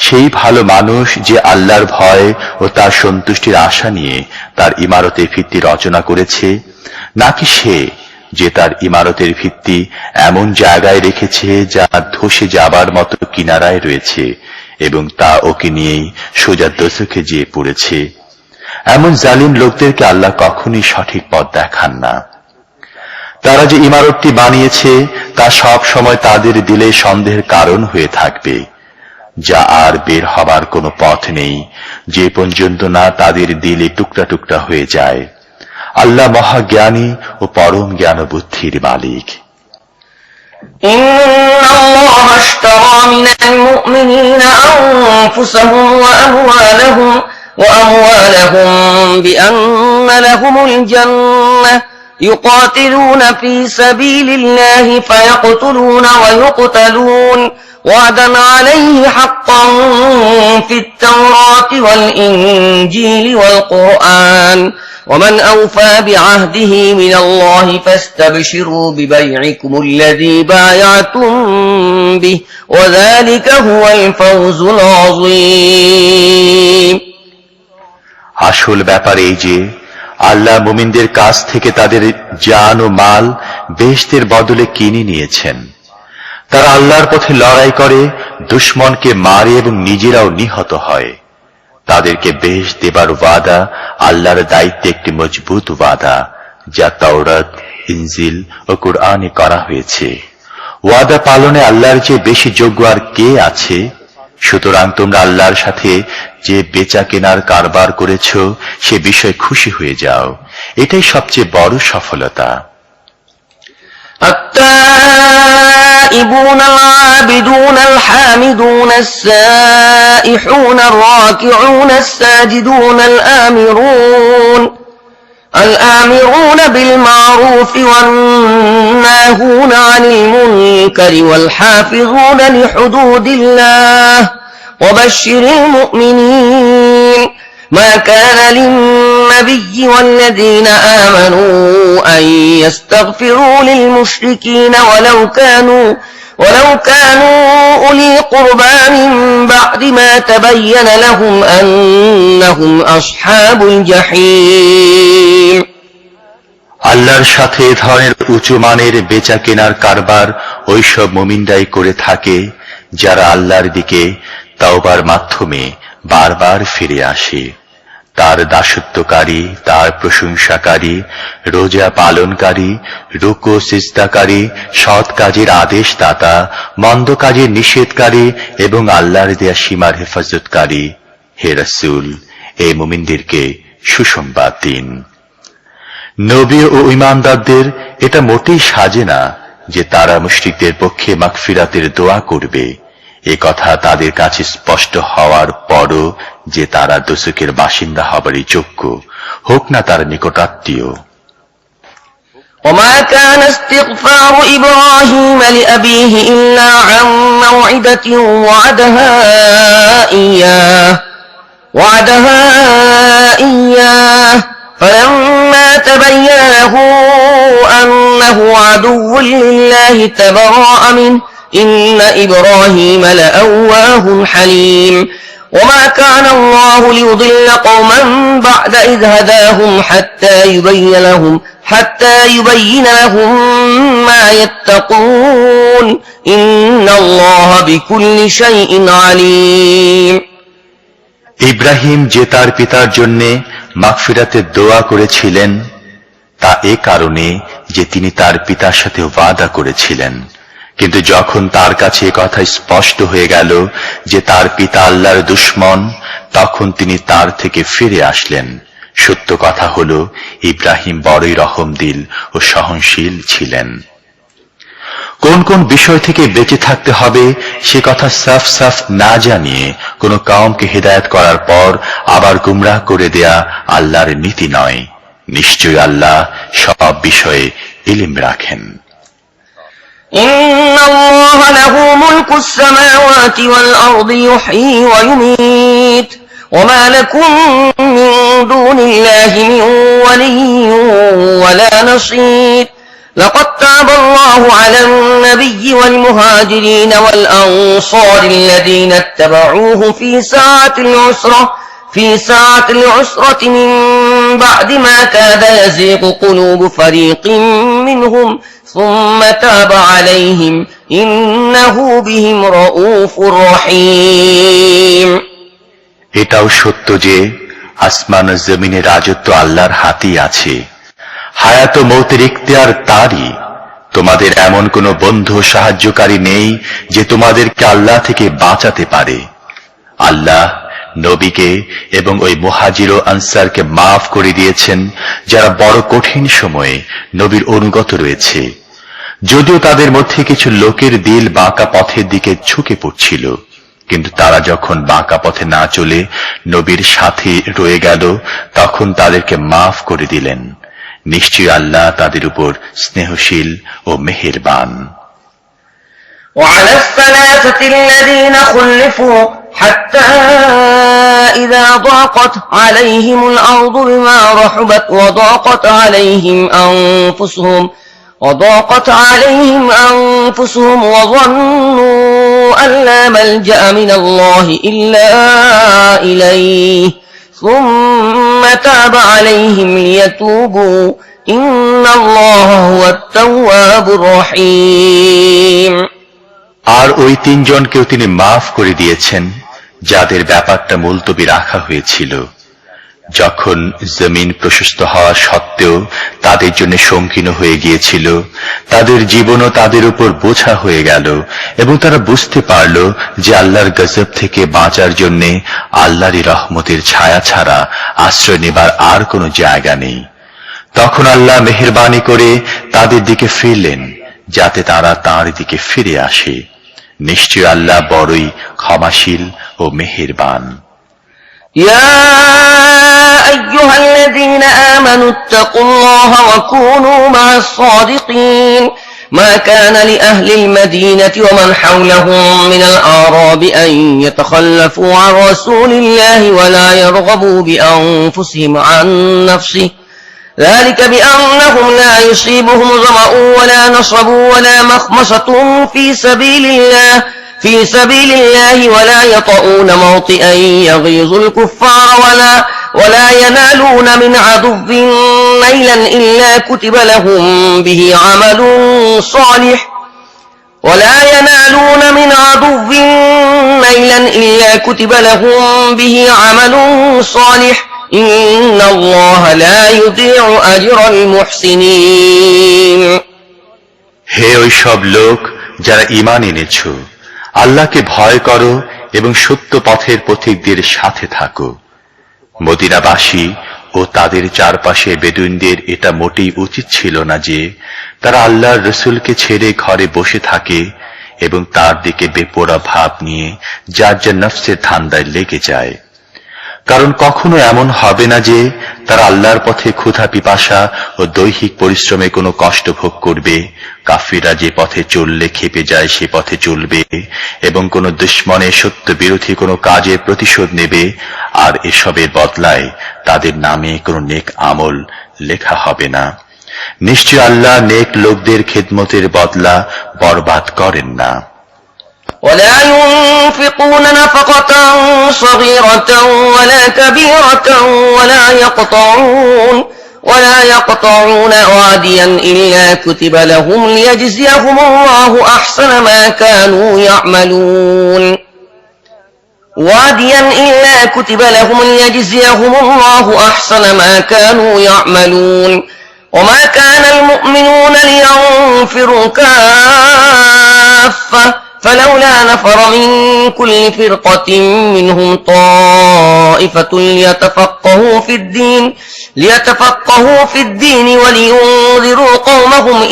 সেই ভালো মানুষ যে আল্লাহর ভয় ও তার সন্তুষ্টির আশা নিয়ে তার ইমারতের ভিত্তি রচনা করেছে, নাকি সে যে তার ইমারতের ভিত্তি এমন জায়গায় রেখেছে যা ধসে যাবার মতো কিনারায় রয়েছে এবং তা ওকে নিয়েই সোজা দোজখে যেয়ে পড়েছে? এমন জালিম লোকদেরকে আল্লাহ কখনই সঠিক পথ দেখান না। তারা যে ইমারতটি বানিয়েছে তা সব সময় তাদের দিলে সন্দেহের কারণ হয়ে থাকবে, যা আর বের হবার কোনো পথ নেই যে পর্যন্ত না তাদের দিলে টুকরা টুকরা হয়ে যায়। আল্লাহ মহাজ্ঞানী ও পরম জ্ঞান বুদ্ধির মালিক। ইন্নাল্লাহা আশতারা মিনাল মুমিনিনা আনফুসাহুম ওয়া আমওয়ালাহুম বিআন্না লাহুমুল জান্নাহ يقاتلون في سبيل الله فيقتلون ويقتلون وعدا عليه حقا في التوراة والإنجيل والقرآن ومن أوفى بعهده من الله فاستبشروا ببيعكم الذي بايعتم به وذلك هو الفوز العظيم আসল ব্যাপার এই যে আল্লাহ মুমিনদের কাছ থেকে তাদের জান ও মাল বেহেশতের বদলে কিনে নিয়েছেন। তারা আল্লাহর পথে লড়াই করে, দুশমনকে মারে এবং নিজেরাও নিহত হয়। তাদেরকে বেহেশত দেবার ওয়াদা আল্লাহর দায়িত্বে একটি মজবুত ওয়াদা, যা তাওরাত, ইনজিল ও কুরআনে করা হয়েছে। ওয়াদা পালনে আল্লাহর চেয়ে বেশি যোগ্য আর কে আছে? সুতরাং তোমরা আল্লাহর সাথে যে বেচা কেনার কারবার করেছ সে বিষয়ে খুশি হয়ে যাও, এটাই সবচেয়ে বড় সফলতা। التائبون العابدون الحامدون السائحون الراكعون الساجدون الآمرون بالمعروف والناهون عن المنكر والحافظون لحدود الله وبشر المؤمنين ما كان للنبي والذين آمنوا أن يستغفروا للمشركين ولو كانوا أولي قربى من بعد ما تبين لهم أنهم أصحاب الجحيم আল্লাহর সাথে এ ধরনের উঁচু মানের বেচা কেনার কারবার ওইসব মুমিনরাই করে থাকে যারা আল্লাহর দিকে তাওবার মাধ্যমে বারবার ফিরে আসে, তার দাসত্বকারী, তার প্রশংসাকারী, রোজা পালনকারী, রুকু সিজদাকারী, সৎ কাজের আদেশদাতা, মন্দ কাজের নিষেধকারী এবং আল্লাহর দেয়া সীমার হেফাজতকারী। হে রাসূল, এই মুমিনদেরকে সুসংবাদ দিন। নবী ও ঈমানদারদের এটা মোটেই সাজে না যে তারা মুশরিকদের পক্ষে মাগফিরাতের দোয়া করবে। এ কথা তাদের কাছে স্পষ্ট হওয়ার পরও যে তারা দোজখের বাসিন্দা হবারই যোগ্য, হোক না তার নিকটাত্মীয়। وما كان استغفار إبراهيم لأبيه إلا عن موعدة وعدها إياه فلما تبين له أنه عدو لله تبرأ منه إن إبراهيم لأواه حليم وما كان الله ليضل قوما بعد إذ هداهم حتى يبين لهم ما يتقون إن الله بكل شيء عليم। ইব্রাহিম যে তার পিতার জন্য মাগফিরাতের দোয়া করেছিলেন তা এ কারণে যে তিনি তার পিতার সাথে ওয়াদা করেছিলেন, কিন্তু যখন তার কাছে এ কথা স্পষ্ট হয়ে গেল যে তার পিতা আল্লাহর দুশমন, তখন তিনি তার থেকে ফিরে আসলেন। সত্য কথা হলো ইব্রাহিম বড়ই রহমদিল ও সহনশীল ছিলেন। কোন কোন বিষয় থেকে বেঁচে থাকতে হবে সে কথা সাফ সাফ না জানিয়ে কোন কওমকে হিদায়াত করার পর আবার গুমরাহ করে দেয়া আল্লাহর নীতি নয়। নিশ্চয়ই আল্লাহ সব বিষয়ে ইলম রাখেন। إن الله له ملك السماوات والأرض يحيي ويميت وما لكم من دون الله من ولي ولا نصير لقد تاب الله على النبي والمهاجرين والأنصار الذين اتبعوه في ساعة العسرة من بعد ما كاد يزيغ قلوب فريق منهم ثم تاب عليهم إنه بهم رؤوف رحيم। এটাও সত্য যে আসমান ও জমিনের রাজত্ব আল্লাহর হাতেই আছে। হায়াত ও মৌতের ইখতিয়ার তারই। তোমাদের এমন কোন বন্ধু সাহায্যকারী নেই যে তোমাদেরকে আল্লাহ থেকে বাঁচাতে পারে। আল্লাহ নবীকে এবং ওই মুহাজির ও আনসারকে মাফ করে দিয়েছেন যারা বড় কঠিন সময়ে নবীর অনুগত রয়েছে, যদিও তাদের মধ্যে কিছু লোকের দিল বাঁকা পথের দিকে ঝুঁকে পড়ছিল, কিন্তু তারা যখন বাঁকা পথে না চলে নবীর সাথে রয়ে গেল তখন তাদেরকে মাফ করে দিলেন। নিশ্চয়ই আল্লাহ তাদের উপর স্নেহশীল ও মেহেরবান। وعلى الثلاثة الذين خلفوا حتى إذا ضاقت عليهم الأرض بما رحبت وضاقت عليهم أنفسهم وظنوا أن لا ملجأ من الله إلا إليه ثم تاب عليهم ليتوبوا إن الله هو التواب الرحيم। আর ওই তিনজনকেও তিনি মাফ করে দিয়েছেন যাদের ব্যাপারটা মুলতবি রাখা হয়েছিল, যখন জমিন প্রশস্ত হওয়া সত্ত্বেও তাদের জন্য সংকীর্ণ হয়ে গিয়েছিল, তাদের জীবনও তাদের উপর বোঝা হয়ে গেল এবং তারা বুঝতে পারল যে আল্লাহর গজব থেকে বাঁচার জন্য আল্লাহরই রহমতের ছায়া ছাড়া আশ্রয় নেবার আর কোনো জায়গা নেই। তখন আল্লাহ মেহেরবানি করে তাদের দিকে ফিরলেন যাতে তারা তাঁর দিকে ফিরে আসে। নিশ্চয় আল্লাহ বড়ই ক্ষমাশীল ও মেহেরবান। يا أيها الذين آمنوا اتقوا الله وكونوا مع الصادقين ما كان لأهل المدينة ومن حولهم من الأعراب أن يتخلفوا عن رسول الله ولا يرغبوا بأنفسهم عن نفسه ذلك بأنهم لا يصيبهم ظمأ ولا نصب ولا مخمصة في سبيل الله ولا يطؤون موطئا يغيظ الكفار ولا ينالون من عدو نيلا إلا كتب لهم به عمل صالح إن الله لا يضيع أجر المحسنين। হে ওই সব লোক যারা ঈমান এনেছ, আল্লাহকে ভয় করো এবং সত্য পথের পথিকদের সাথে থাকো। মদিনাবাসী ও তাদের চারপাশে বেদুইনদের এটা মোটেই উচিত ছিল না যে তারা আল্লাহর রসুলকে ছেড়ে ঘরে বসে থাকে এবং তার দিকে বেপরোয়া ভাব নিয়ে যার যার নফসের ধান্দায় লেগে যায়। কারণ কখনো এমন হবে না যে তারা আল্লাহর পথে ক্ষুধা পিপাসা ও দৈহিক পরিশ্রমে কোনো কষ্ট ভোগ করবে। কাফিররা যে পথে চললে খেপে যায় সে পথে চলবে এবং কোনো দুশমনের সত্য বিরোধী কোনো কাজের প্রতিশোধ নেবে, আর এসবের বদলায় তাদের নামে কোনো নেক আমল লেখা হবে না। নিশ্চয় আল্লাহ নেক লোকদের খেদমতের বদলা বরবাদ করেন না। ولا ينفقون نفقة صغيرة ولا كبيرة ولا يقطعون واديا إلا كتب لهم ليجزيهم الله أحسن ما كانوا يعملون وما كان المؤمنون لينفروا كافة فلولا نفر من كل فرقة منهم طائفة ليتفقهوا في الدين ولينذروا قومهم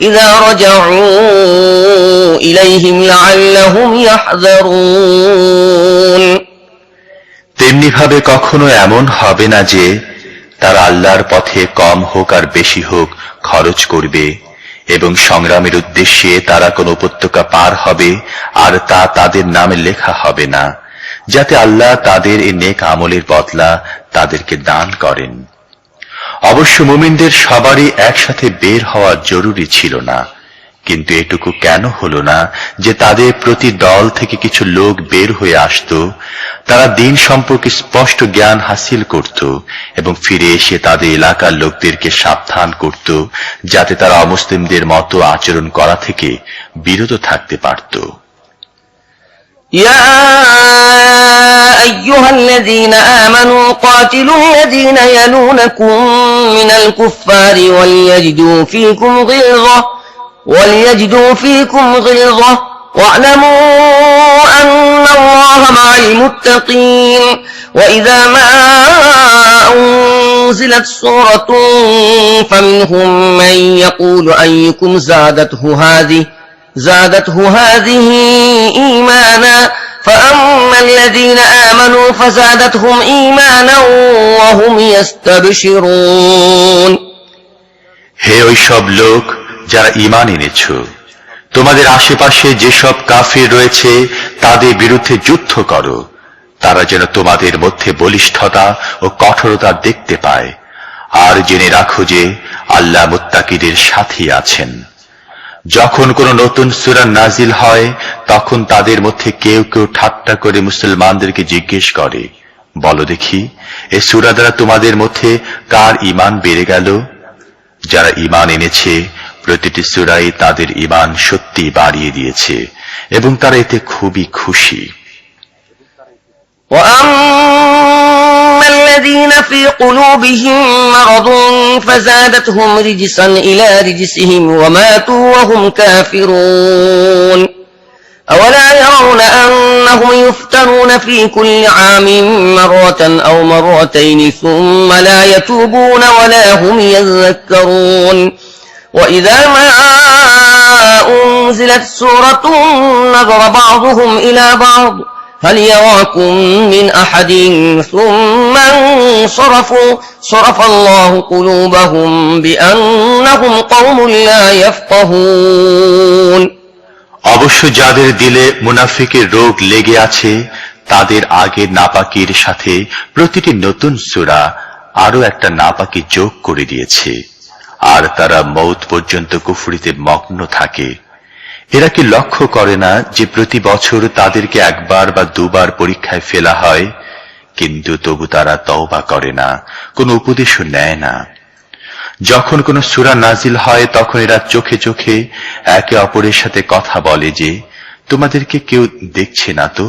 إذا رجعوا إليهم لعلهم يحذرون তেমনি ভাবে কখনো এমন হবে না যে তারা আল্লাহর পথে কম হোক আর বেশি হোক খরচ করবে এবং সংগ্রামের উদ্দেশ্যে তারা কোন উপত্যকা পার হবে আর তা তাদের নামে লেখা হবে না, যাতে আল্লাহ তাদের এই নেক আমলের বদলা তাদেরকে দান করেন। অবশ্য মুমিনদের সবারই একসাথে বের হওয়া জরুরি ছিল না, কিন্তু এটুকু কেন হলো না যে তাদের প্রতি দল থেকে কিছু লোক বের হয়ে আসত, তারা দিন সম্পর্কে স্পষ্ট জ্ঞান হাসিল করত এবং ফিরে এসে তাদের এলাকার লোকদেরকে সাবধান করত, যাতে তারা অমুসলিমদের মতো আচরণ করা থেকে বিরত থাকতে পারত। يا أيها الذين آمنوا قاتلوا الذين يلونكم من الكفار وليجدوا فيكم غلظة واعلموا أن الله مع المتقين وإذا ما أنزلت سورة فمنهم من يقول أيكم زادته هذه إيمانا فأما الذين آمنوا فزادتهم إيمانا وهم يستبشرون হে ওই সব লোক যারা ঈমান এনেছো, তোমাদের আশেপাশে যেসব কাফির রয়েছে তাদের বিরুদ্ধে যুদ্ধ করো, তারা যেন তোমাদের মধ্যে বলিষ্ঠতা ও কঠোরতা দেখতে পায়, আর জেনে রাখো যে আল্লাহ মুত্তাকিদের সাথে আছেন। যখন কোন নতুন সূরা নাজিল হয় তখন তাদের মধ্যে কেউ কেউ ঠাট্টা করে মুসলমানদেরকে জিজ্ঞেস করে, বলো দেখি এই সূরা দ্বারা তোমাদের মধ্যে কার ঈমান বেড়ে গেল? যারা ঈমান এনেছে প্রতিটি সূরাই তাদের ঈমান সত্যি বাড়িয়ে দিয়েছে এবং তারা এতে খুবই খুশি। وأما الذين في قلوبهم مرض فزادتهم رجسا إلى رجسهم وماتوا وهم كافرون أولا يرون أنهم يفتنون في كل عام مرة أو مرتين ثم لا يتوبون ولا هم يذكرون وإذا ما أنزلت سورة نظر بعضهم إلى بعض هل يراكم من أحد ثم انصرفوا صرف الله قلوبهم بأنهم قوم لا يفقهون অবশ্য যাদের দিলে মুনাফিকের রোগ লেগে আছে তাদের আগের নাপাকির সাথে প্রতিটি নতুন সূরা আরো একটা নাপাকি যোগ করে দিয়েছে, আর তারা মওত পর্যন্ত কুফরিতে মগ্ন থাকে। এরা কি লক্ষ্য করে না যে প্রতি বছর তাদেরকে একবার বা দুবার পরীক্ষায় ফেলা হয়, কিন্তু তবু তারা তওবা করে না, কোনো উপদেশও নেয় না। যখন কোন সূরা নাজিল হয় তখন এরা চোখে চোখে একে অপরের সাথে কথা বলে যে তোমাদেরকে কেউ দেখছে না তো,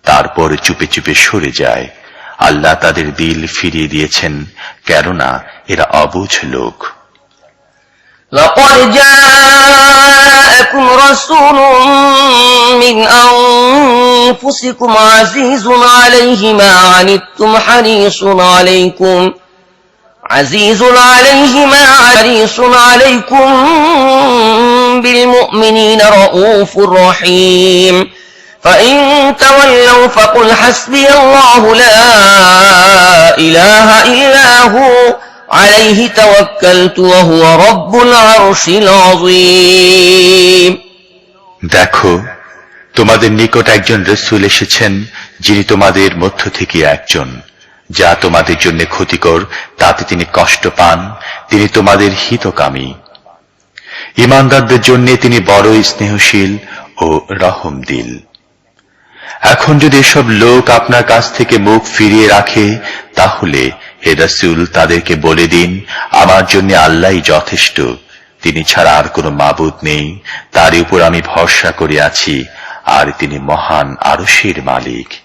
তারপর চুপে চুপে সরে যায়। আল্লাহ তাদের দিল ফিরিয়ে দিয়েছেন, কেননা এরা অবুঝ লোক। لقد جاءكم رسول من أنفسكم عزيز عليه ما عنتم حريص عليكم بالمؤمنين رؤوف رحيم فإن تولوا فقل حسبي الله لا إله إلا هو عليه توكلت وهو رب العرش العظيم দেখো, তোমাদের নিকট একজন রাসূল এসেছেন যিনি তোমাদের মধ্য থেকে একজন, যা তোমাদের জন্য ক্ষতিকর তাতে তিনি কষ্ট পান, তিনি তোমাদের হিতকামী। ঈমানদারদের জন্য তিনি বড়ই স্নেহশীল ও রহমদিল। এখন যদি এসব লোক আপনার কাছ থেকে মুখ ফিরিয়ে রাখে, তাহলে হে রাসূল তাদেরকে বলে দিন, আমার জন্য আল্লাহই যথেষ্ট, তিনি ছাড়া আর কোনো মাবুদ নেই, তারই উপর আমি ভরসা করে আছি, আর তিনি মহান আরশের মালিক।